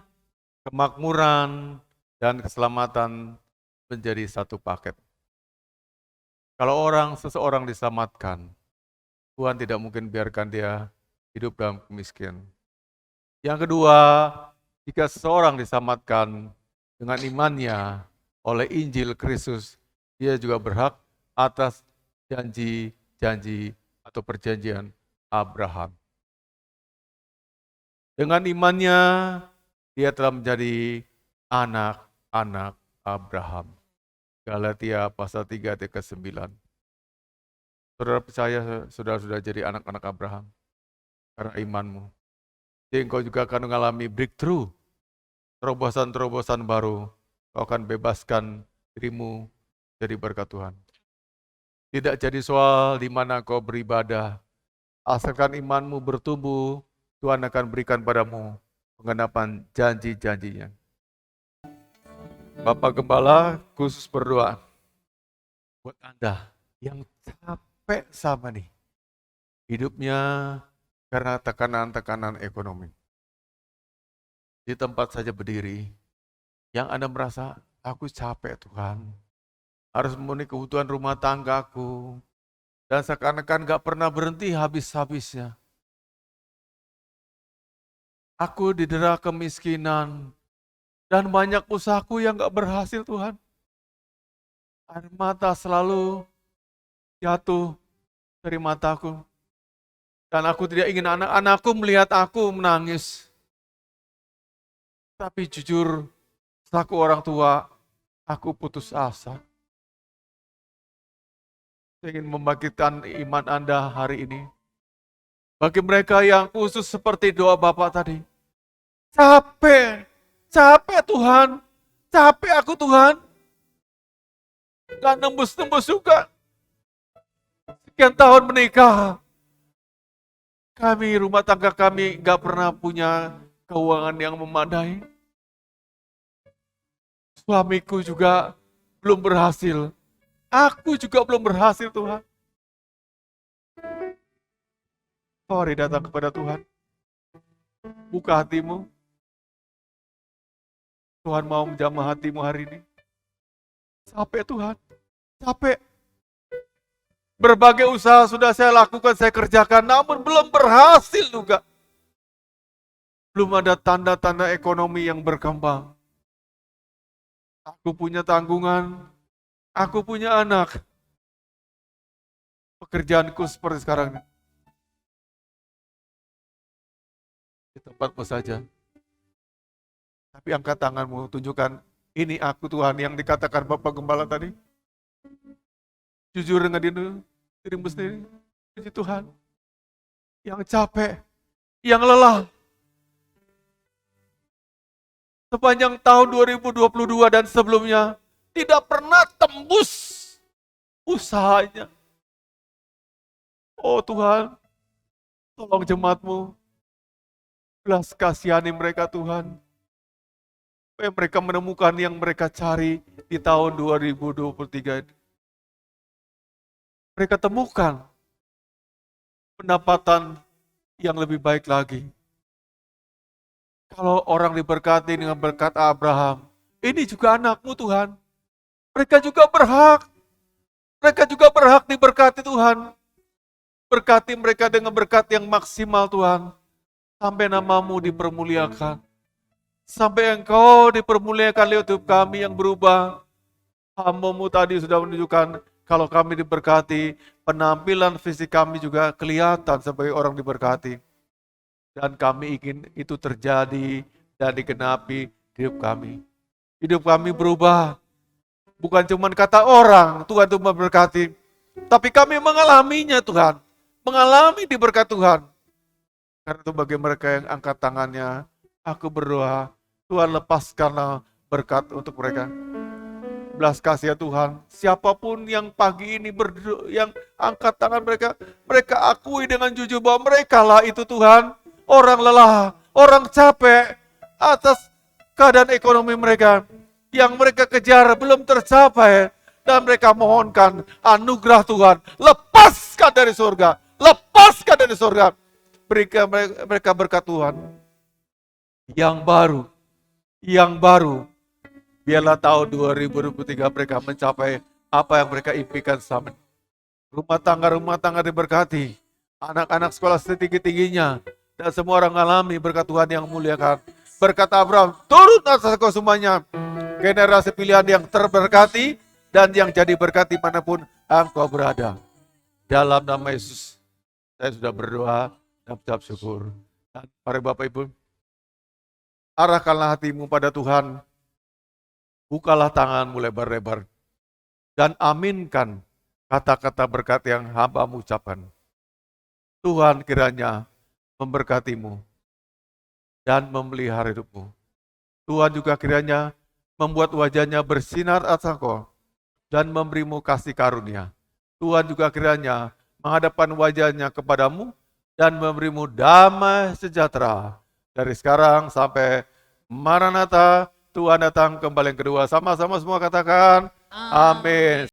kemakmuran dan keselamatan menjadi satu paket. Kalau seseorang diselamatkan, Tuhan tidak mungkin biarkan dia hidup dalam kemiskinan. Yang kedua, jika seseorang diselamatkan dengan imannya oleh Injil Kristus, dia juga berhak atas janji-janji atau perjanjian Abraham. Dengan imannya, dia telah menjadi anak-anak Abraham. Galatia pasal 3 ayat ke-9. Saudara percaya saudara sudah jadi anak-anak Abraham karena imanmu. Jadi engkau juga akan mengalami breakthrough, terobosan-terobosan baru. Kau akan bebaskan dirimu dari berkat Tuhan. Tidak jadi soal di mana kau beribadah. Asalkan imanmu bertumbuh, Tuhan akan berikan padamu penggenapan janji-janjinya. Bapak Gembala khusus berdoa buat Anda yang capek sama nih hidupnya karena tekanan-tekanan ekonomi. di tempat saja berdiri, yang Anda merasa, aku capek Tuhan, harus memenuhi kebutuhan rumah tanggaku, dan seakan-akan gak pernah berhenti habis-habisnya. Aku didera kemiskinan, dan banyak usahaku yang gak berhasil Tuhan. Air mata selalu jatuh dari mataku. Dan aku tidak ingin anak-anakku melihat aku menangis. Tapi jujur, selaku orang tua, aku putus asa. Saya ingin membangkitkan iman Anda hari ini. Bagi mereka yang khusus seperti doa Bapak tadi. Capek Tuhan, capek aku Tuhan. Gak nembus-nembus juga. Sekian tahun menikah. Rumah tangga kami gak pernah punya keuangan yang memadai. Suamiku juga belum berhasil. Aku juga belum berhasil Tuhan. Mari datang kepada Tuhan. Buka hatimu. Tuhan mau menjamah hatimu hari ini. Capek Tuhan, capek. Berbagai usaha sudah saya lakukan, saya kerjakan, namun belum berhasil juga. Belum ada tanda-tanda ekonomi yang berkembang. Aku punya tanggungan, aku punya anak. Pekerjaanku seperti sekarang ini. Di tempatmu saja. Tapi angkat tanganmu, tunjukkan, ini aku Tuhan yang dikatakan Bapak Gembala tadi. Jujur dengan dirimu sendiri. Puji Tuhan. Yang capek, yang lelah. Sepanjang tahun 2022 dan sebelumnya, tidak pernah tembus usahanya. Oh Tuhan, tolong jemaat-Mu. Belas kasihani mereka Tuhan. Supaya mereka menemukan yang mereka cari di tahun 2023 ini. Mereka temukan pendapatan yang lebih baik lagi. Kalau orang diberkati dengan berkat Abraham, ini juga anakmu Tuhan. Mereka juga berhak. Mereka juga berhak diberkati Tuhan. Berkati mereka dengan berkat yang maksimal Tuhan. Sampai namamu dipermuliakan. Sampai Engkau dipermuliakan lewat hidup kami yang berubah. Hamba-Mu tadi sudah menunjukkan kalau kami diberkati, penampilan fisik kami juga kelihatan sebagai orang diberkati. Dan kami ingin itu terjadi dan digenapi di hidup kami. Hidup kami berubah. Bukan cuma kata orang, Tuhan itu memberkati. Tapi kami mengalaminya Tuhan. Mengalami diberkat Tuhan. Karena itu bagi mereka yang angkat tangannya, aku berdoa, Tuhan lepaskanlah berkat untuk mereka. Belas kasih ya Tuhan, siapapun yang pagi ini berdoa, yang angkat tangan mereka akui dengan jujur bahwa mereka lah itu Tuhan, orang lelah, orang capek atas keadaan ekonomi mereka, yang mereka kejar belum tercapai, dan mereka mohonkan anugerah Tuhan, lepaskan dari surga, berikan mereka berkat Tuhan, yang baru, biarlah tahun 2023 mereka mencapai apa yang mereka impikan selama ini. Rumah tangga diberkati. Anak-anak sekolah setinggi-tingginya. Dan semua orang alami berkat Tuhan yang muliakan. Berkat Abraham turun atas kau semuanya. Generasi pilihan yang terberkati. Dan yang jadi berkat dimanapun engkau berada. Dalam nama Yesus. Saya sudah berdoa dan mengucap syukur. Dan para Bapak Ibu. Arahkanlah hatimu pada Tuhan. Bukalah tanganmu lebar-lebar dan aminkan kata-kata berkat yang hamba-Mu ucapkan. Tuhan kiranya memberkatimu dan memelihara hidupmu. Tuhan juga kiranya membuat wajahnya bersinar atas engkau dan memberimu kasih karunia. Tuhan juga kiranya menghadapkan wajahnya kepadamu dan memberimu damai sejahtera. Dari sekarang sampai Maranatha, Tuhan datang kembali yang kedua. Sama-sama semua katakan, amin.